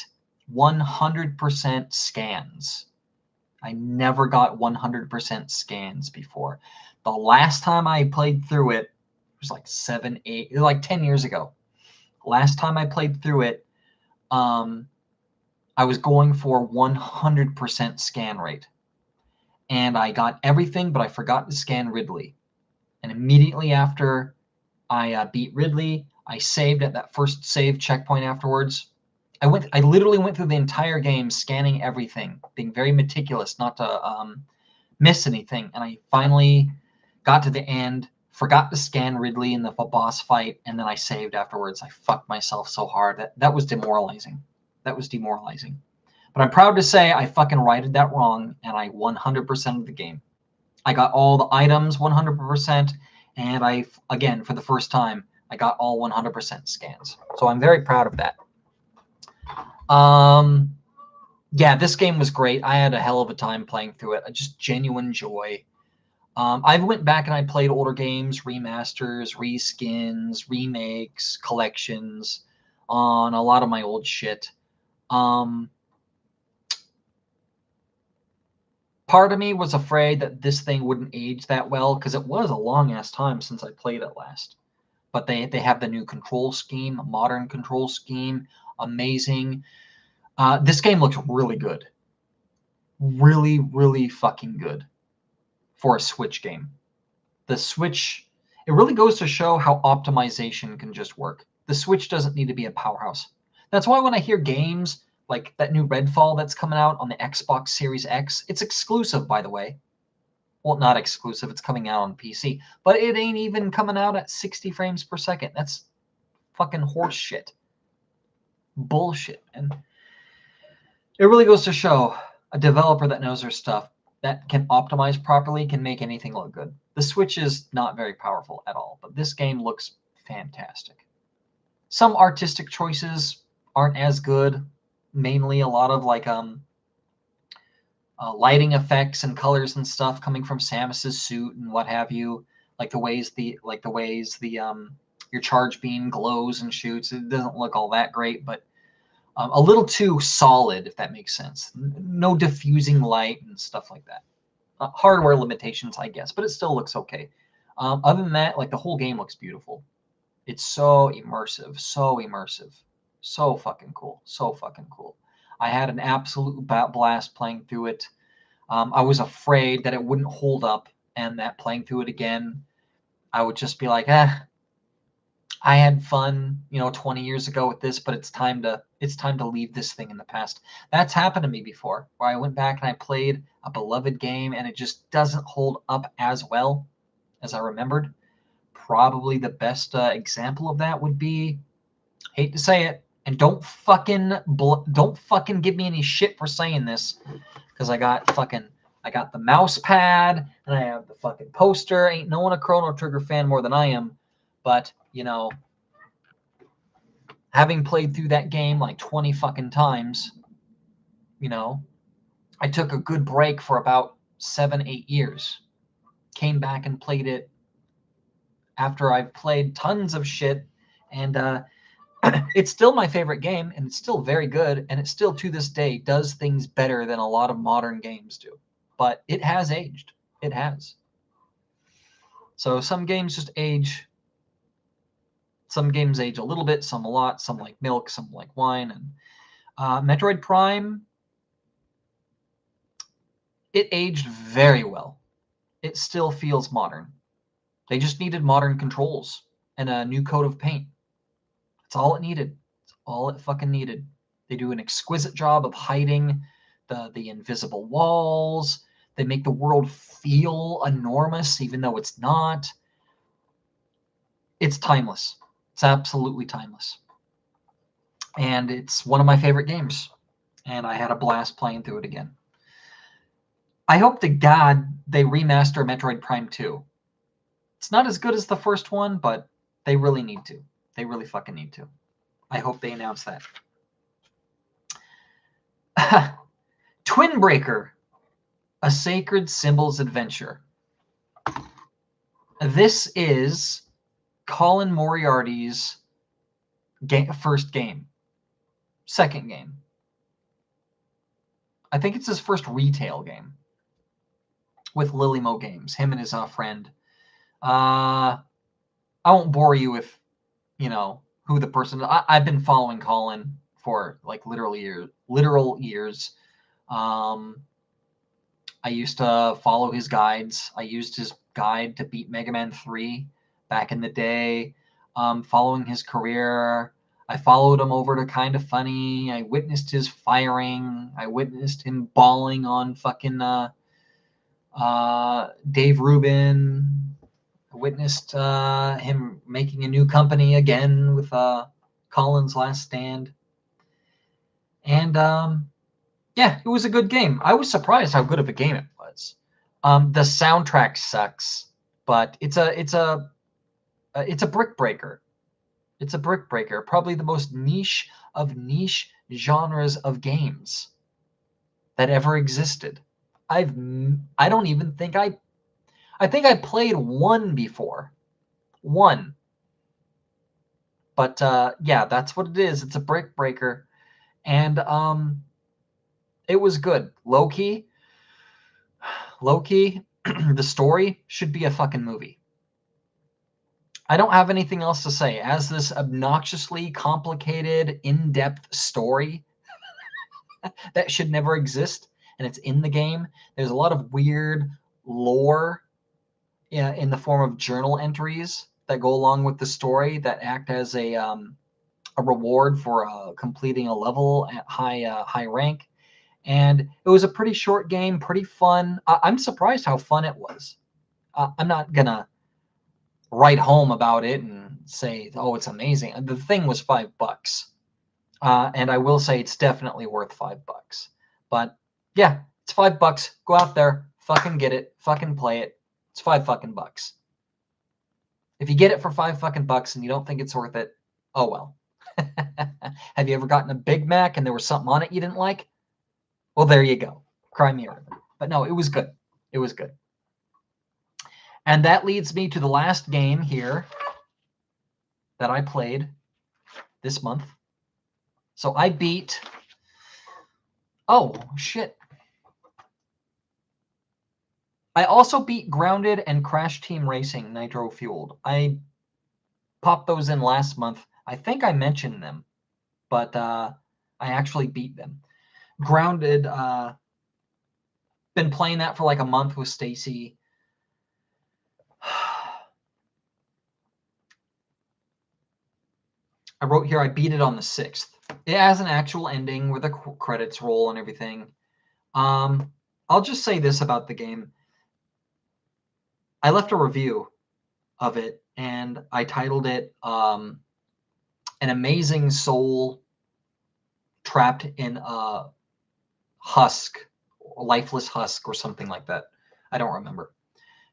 100% scans. I never got 100% scans before. The last time I played through it was like 10 years ago. Last time I played through it, I was going for 100% scan rate. And I got everything, but I forgot to scan Ridley. And immediately after I beat Ridley, I saved at that first save checkpoint afterwards. I literally went through the entire game scanning everything, being very meticulous not to miss anything. And I finally got to the end, forgot to scan Ridley in the boss fight, and then I saved afterwards. I fucked myself so hard. That was demoralizing. That was demoralizing. But I'm proud to say I fucking righted that wrong, and I 100% of the game. I got all the items 100%, and again, for the first time, I got all 100% scans. So I'm very proud of that. Yeah, this game was great. I had a hell of a time playing through it. Just genuine joy. I went back and I played older games, remasters, reskins, remakes, collections on a lot of my old shit. Part of me was afraid that this thing wouldn't age that well because it was a long-ass time since I played it last. But they have the new control scheme, modern control scheme, amazing. This game looks really good. Really, really fucking good for a Switch game. The Switch, it really goes to show how optimization can just work. The Switch doesn't need to be a powerhouse. That's why when I hear games like that new Redfall that's coming out on the Xbox Series X, it's exclusive, by the way. Well, not exclusive, it's coming out on PC, but it ain't even coming out at 60 frames per second. That's fucking horse shit. Bullshit. And it really goes to show a developer that knows their stuff, that can optimize properly, can make anything look good. The Switch is not very powerful at all, but this game looks fantastic. Some artistic choices aren't as good, mainly a lot of like lighting effects and colors and stuff coming from Samus's suit and what have you, like the ways your charge beam glows and shoots. It doesn't look all that great, but a little too solid, if that makes sense. No diffusing light and stuff like that. Hardware limitations, I guess, but it still looks okay. Other than that, like the whole game looks beautiful. It's so immersive, so fucking cool, so fucking cool. I had an absolute blast playing through it. I was afraid that it wouldn't hold up, and that playing through it again, I would just be like, I had fun, 20 years ago with this, but it's time to leave this thing in the past. That's happened to me before, where I went back and I played a beloved game and it just doesn't hold up as well as I remembered. Probably the best example of that would be, hate to say it, and don't fucking give me any shit for saying this, because I got the mouse pad and I have the fucking poster. Ain't no one a Chrono Trigger fan more than I am, but having played through that game like 20 fucking times, I took a good break for about 7-8 years. Came back and played it after I've played tons of shit, and it's still my favorite game, and it's still very good, and it still to this day does things better than a lot of modern games do. But it has aged. It has. So some games just age Some games age a little bit, some a lot, some like milk, some like wine. And Metroid Prime, it aged very well. It still feels modern. They just needed modern controls and a new coat of paint. That's all it needed. That's all it fucking needed. They do an exquisite job of hiding the invisible walls. They make the world feel enormous, even though it's not. It's timeless. It's absolutely timeless. And it's one of my favorite games. And I had a blast playing through it again. I hope to God they remaster Metroid Prime 2. It's not as good as the first one, but they really need to. They really fucking need to. I hope they announce that. Twin Breaker, a Sacred Symbols adventure. This is Colin Moriarty's first game. Second game. I think it's his first retail game with Lily Mo Games, him and his friend. I won't bore you with, who the person is. I've been following Colin for like literal years. I used to follow his guides. I used his guide to beat Mega Man 3 back in the day. Following his career, I followed him over to Kind of Funny. I witnessed his firing. I witnessed him bawling on fucking Dave Rubin. I witnessed him making a new company again with Colin's Last Stand. And yeah, it was a good game. I was surprised how good of a game it was. The soundtrack sucks, but it's a brick breaker. It's a brick breaker, probably the most niche of niche genres of games that ever existed. I don't even think I think I played one before. One. But yeah, that's what it is. It's a brick breaker. And it was good. Low-key, the story should be a fucking movie. I don't have anything else to say. As this obnoxiously complicated, in-depth story that should never exist, and it's in the game. There's a lot of weird lore in the form of journal entries that go along with the story that act as a reward for completing a level at high rank. And it was a pretty short game, pretty fun. I'm surprised how fun it was. I'm not gonna write home about it and say, oh, it's amazing. The thing was $5. And I will say it's definitely worth $5. But yeah, it's $5. Go out there, fucking get it, fucking play it. It's $5 fucking bucks. If you get it for $5 fucking bucks and you don't think it's worth it, oh well. Have you ever gotten a Big Mac and there was something on it you didn't like? Well, there you go. Cry me a river. But no, it was good. It was good. And that leads me to the last game here that I played this month. So I beat... Oh, shit. I also beat Grounded and Crash Team Racing Nitro Fueled. I popped those in last month. I think I mentioned them, but I actually beat them. Grounded, been playing that for like a month with Stacy. I wrote here I beat it on the 6th. It has an actual ending where the credits roll and everything. I'll just say this about the game. I left a review of it, and I titled it An Amazing Soul Trapped in a Husk, Lifeless Husk, or something like that. I don't remember.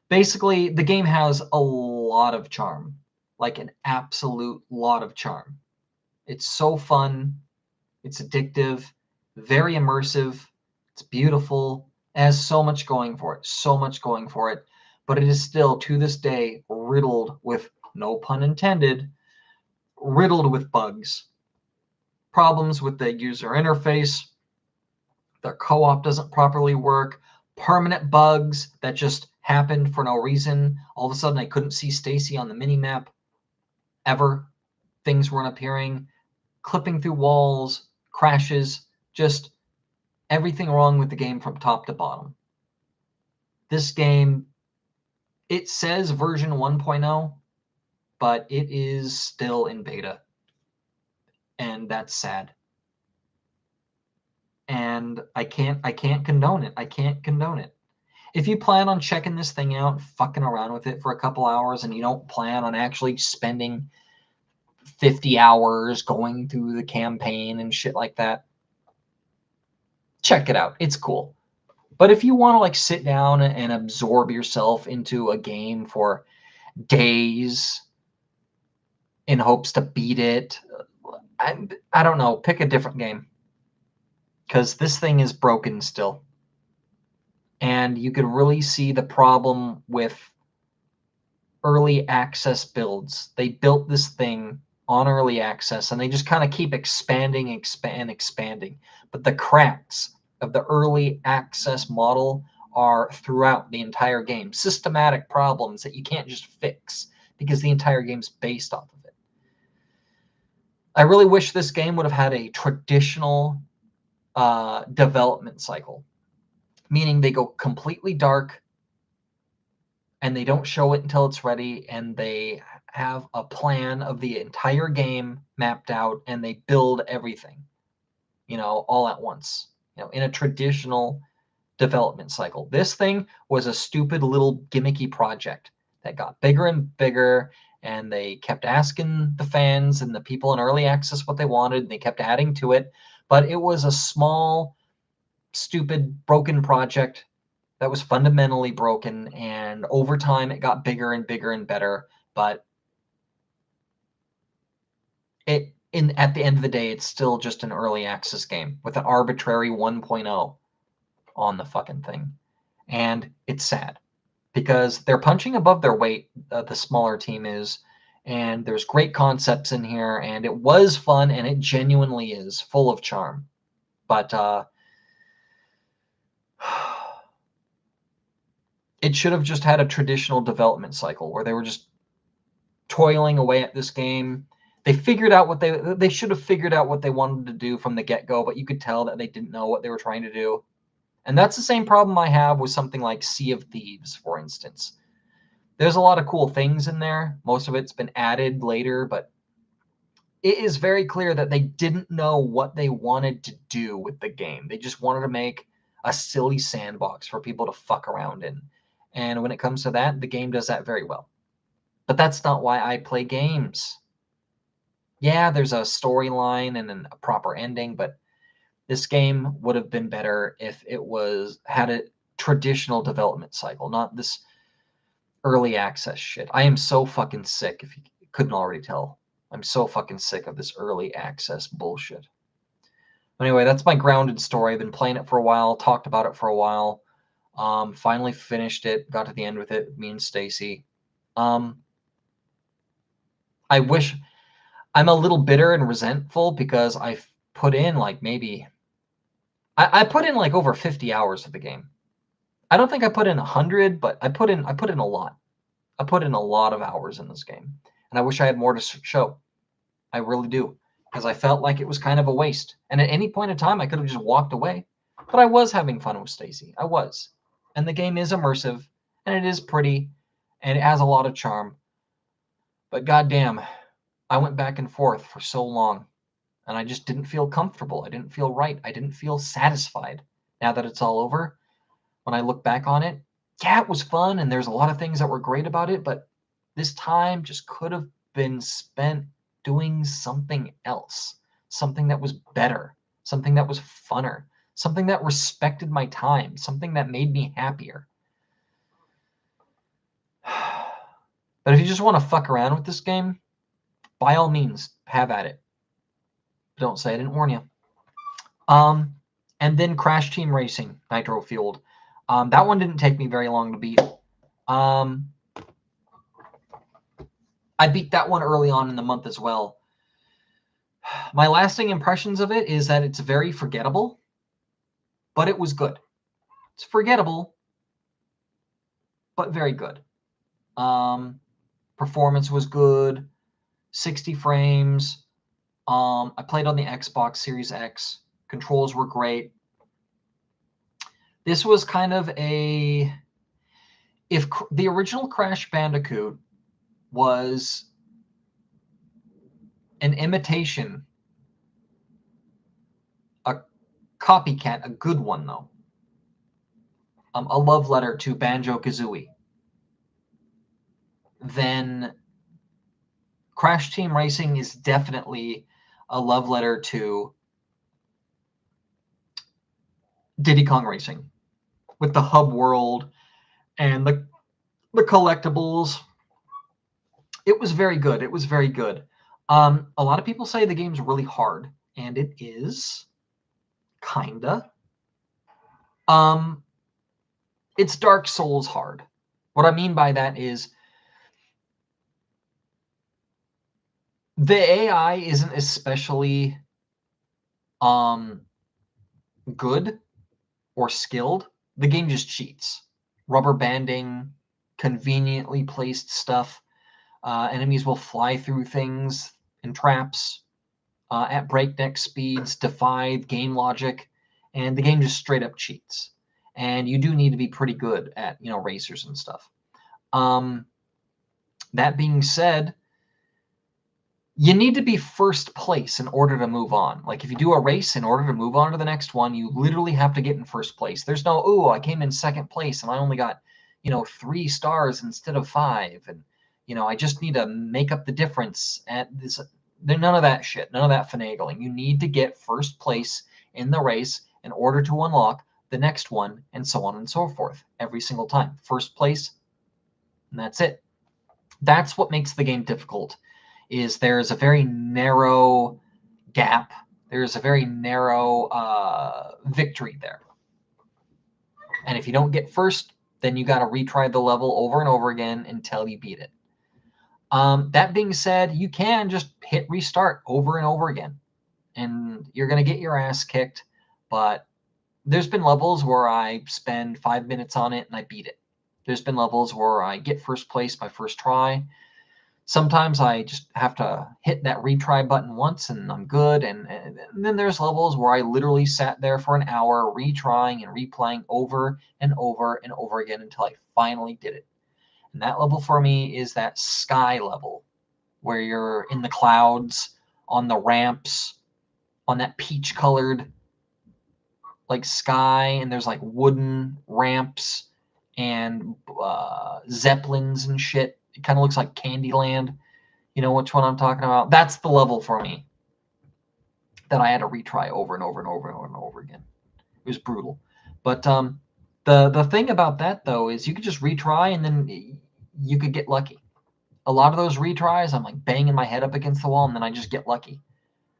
Basically, the game has a lot of charm, like an absolute lot of charm. It's so fun. It's addictive, very immersive. It's beautiful. It has so much going for it, so much going for it. But it is still, to this day, riddled with, no pun intended, riddled with bugs. Problems with the user interface. The co-op doesn't properly work. Permanent bugs that just happened for no reason. All of a sudden, I couldn't see Stacy on the mini-map ever. things weren't appearing, clipping through walls, crashes, just everything wrong with the game from top to bottom. This game, it says version 1.0, but it is still in beta. And that's sad. And I can't condone it. I can't condone it. If you plan on checking this thing out, fucking around with it for a couple hours, and you don't plan on actually spending 50 hours going through the campaign and shit like that, check it out. It's cool. But if you want to like sit down and absorb yourself into a game for days in hopes to beat it, I don't know, pick a different game. Because this thing is broken still. And you could really see the problem with early access builds. They built this thing on early access and they just kind of keep expanding, expanding. But the cracks of the early access model are throughout the entire game. Systematic problems that you can't just fix because the entire game's based off of it. I really wish this game would have had a traditional development cycle, meaning they go completely dark and they don't show it until it's ready, and they have a plan of the entire game mapped out and they build everything, all at once, in a traditional development cycle. This thing was a stupid little gimmicky project that got bigger and bigger, and they kept asking the fans and the people in early access what they wanted, and they kept adding to it. But it was a small, stupid, broken project that was fundamentally broken, and over time it got bigger and bigger and better. But at the end of the day, it's still just an early access game with an arbitrary 1.0 on the fucking thing. And it's sad because they're punching above their weight, the smaller team is, and there's great concepts in here, and it was fun, and it genuinely is full of charm. But it should have just had a traditional development cycle where they were just toiling away at this game. They figured out what they should have figured out what they wanted to do from the get-go, but you could tell that they didn't know what they were trying to do. And that's the same problem I have with something like Sea of Thieves, for instance. There's a lot of cool things in there. Most of it's been added later, but it is very clear that they didn't know what they wanted to do with the game. They just wanted to make a silly sandbox for people to fuck around in. And when it comes to that, the game does that very well. But that's not why I play games. Yeah, there's a storyline and a proper ending, but this game would have been better if it had a traditional development cycle, not this early access shit. I am so fucking sick, if you couldn't already tell. I'm so fucking sick of this early access bullshit. Anyway, that's my grounded story. I've been playing it for a while, talked about it for a while. Finally finished it, got to the end with it, me and Stacy. I wish... I'm a little bitter and resentful because I put in like maybe... I put in like over 50 hours of the game. I don't think I put in 100, but I put in a lot. I put in a lot of hours in this game. And I wish I had more to show. I really do. Because I felt like it was kind of a waste. And at any point in time, I could have just walked away. But I was having fun with Stacy. I was. And the game is immersive. And it is pretty. And it has a lot of charm. But goddamn, I went back and forth for so long. And I just didn't feel comfortable. I didn't feel right. I didn't feel satisfied. Now that it's all over, when I look back on it, yeah, it was fun. And there's a lot of things that were great about it. But this time just could have been spent doing something else. Something that was better. Something that was funner. Something that respected my time. Something that made me happier. But if you just want to fuck around with this game, by all means, have at it. Don't say I didn't warn you. And then Crash Team Racing, Nitro Fueled. That one didn't take me very long to beat. I beat that one early on in the month as well. My lasting impressions of it is that it's very forgettable, but it was good. It's forgettable, but very good. Performance was good. 60 frames. I played on the Xbox Series X. Controls were great. This was kind of a... If the original Crash Bandicoot was an imitation, a copycat, a good one though, a love letter to Banjo-Kazooie, then Crash Team Racing is definitely a love letter to Diddy Kong Racing, with the hub world and the collectibles. It was very good. It was very good. A lot of people say the game's really hard, and it is, kinda. It's Dark Souls hard. What I mean by that is the AI isn't especially good or skilled. The game just cheats. Rubber banding, conveniently placed stuff. Enemies will fly through things and traps at breakneck speeds, defy game logic, and the game just straight up cheats. And you do need to be pretty good at, racers and stuff. That being said, you need to be first place in order to move on. Like if you do a race, in order to move on to the next one, you literally have to get in first place. There's no, oh, I came in second place and I only got, 3 stars instead of 5. And, I just need to make up the difference at this. There's none of that shit, none of that finagling. You need to get first place in the race in order to unlock the next one, and so on and so forth, every single time. First place, and that's it. That's what makes the game difficult, is there's a very narrow gap. There's a very narrow victory there. And if you don't get first, then you got to retry the level over and over again until you beat it. That being said, you can just hit restart over and over again, and you're going to get your ass kicked. But there's been levels where I spend 5 minutes on it and I beat it. There's been levels where I get first place my first try. Sometimes I just have to hit that retry button once and I'm good. And then there's levels where I literally sat there for an hour retrying and replaying over and over and over again until I finally did it. And that level for me is that sky level where you're in the clouds, on the ramps, on that peach-colored sky, and there's wooden ramps and zeppelins and shit. It kind of looks like Candyland. You know which one I'm talking about? That's the level for me that I had to retry over and over and over and over and over again. It was brutal. But the thing about that, though, is you could just retry and then you could get lucky. A lot of those retries, I'm banging my head up against the wall and then I just get lucky.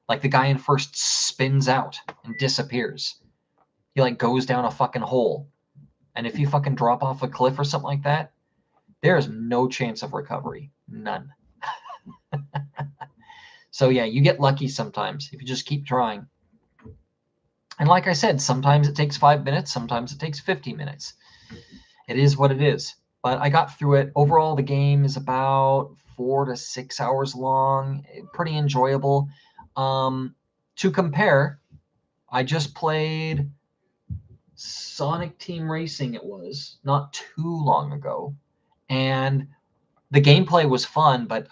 Like the guy in first spins out and disappears. He goes down a fucking hole. And if you fucking drop off a cliff or something like that, there is no chance of recovery. None. So yeah, you get lucky sometimes if you just keep trying. And like I said, sometimes it takes 5 minutes, sometimes it takes 50 minutes. It is what it is. But I got through it. Overall, the game is about 4 to 6 hours long. Pretty enjoyable. To compare, I just played Sonic Team Racing, it was, not too long ago. And the gameplay was fun, but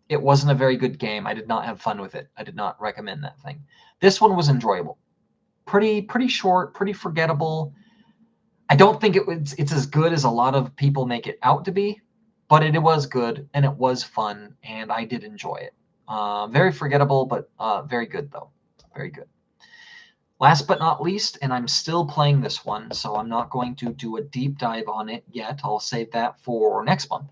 it wasn't a very good game. I did not have fun with it. I did not recommend that thing. This one was enjoyable. Pretty short, pretty forgettable. I don't think it's as good as a lot of people make it out to be, but it was good and it was fun, and I did enjoy it. Very forgettable, but very good though. Very good. Last but not least, and I'm still playing this one, so I'm not going to do a deep dive on it yet. I'll save that for next month.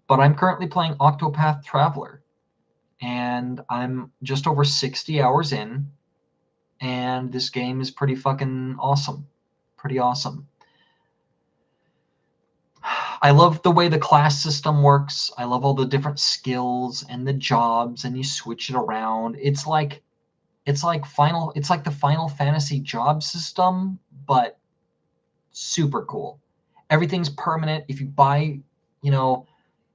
But I'm currently playing Octopath Traveler, and I'm just over 60 hours in, and this game is pretty fucking awesome. Pretty awesome. I love the way the class system works. I love all the different skills and the jobs, and you switch it around. It's like the Final Fantasy job system, but super cool. Everything's permanent. If you buy,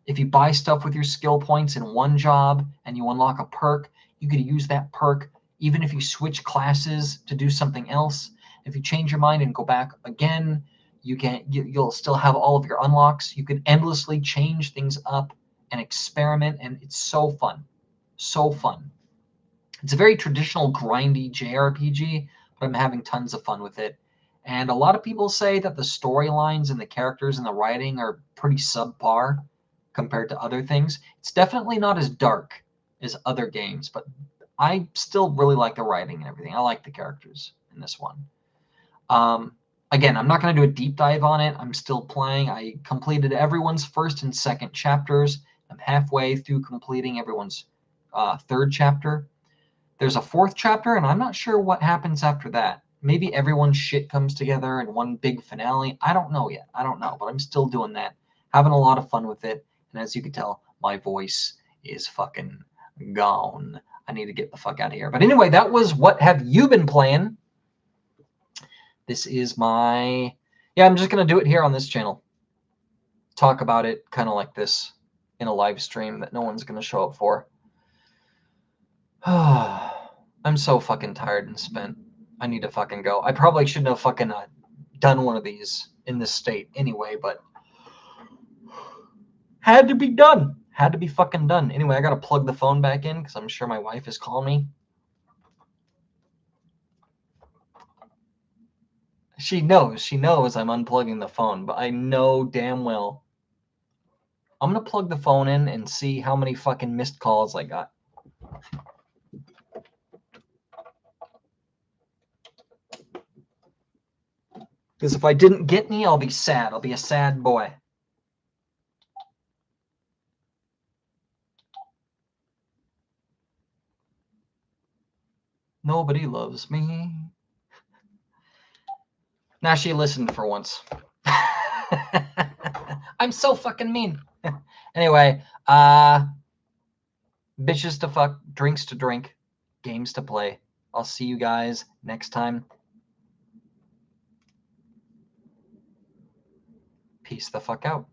If you buy stuff with your skill points in one job and you unlock a perk, you could use that perk even if you switch classes to do something else. If you change your mind and go back again, you'll still have all of your unlocks. You could endlessly change things up and experiment, and it's so fun. So fun. It's a very traditional grindy JRPG, but I'm having tons of fun with it. And a lot of people say that the storylines and the characters and the writing are pretty subpar compared to other things. It's definitely not as dark as other games, but I still really like the writing and everything. I like the characters in this one. Again, I'm not going to do a deep dive on it. I'm still playing. I completed everyone's first and second chapters. I'm halfway through completing everyone's third chapter. There's a fourth chapter, and I'm not sure what happens after that. Maybe everyone's shit comes together in one big finale. I don't know yet. I don't know, but I'm still doing that. Having a lot of fun with it. And as you can tell, my voice is fucking gone. I need to get the fuck out of here. But anyway, that was What Have You Been Playing? This is my... Yeah, I'm just going to do it here on this channel. Talk about it kind of like this in a live stream that no one's going to show up for. I'm so fucking tired and spent. I need to fucking go. I probably shouldn't have fucking done one of these in this state anyway, but had to be done. Had to be fucking done. Anyway, I gotta plug the phone back in because I'm sure my wife is calling me. She knows I'm unplugging the phone, but I know damn well I'm gonna plug the phone in and see how many fucking missed calls I got. Because if I didn't get any, I'll be sad. I'll be a sad boy. Nobody loves me. Now she listened for once. I'm so fucking mean. Anyway, bitches to fuck, drinks to drink, games to play. I'll see you guys next time. Peace the fuck out.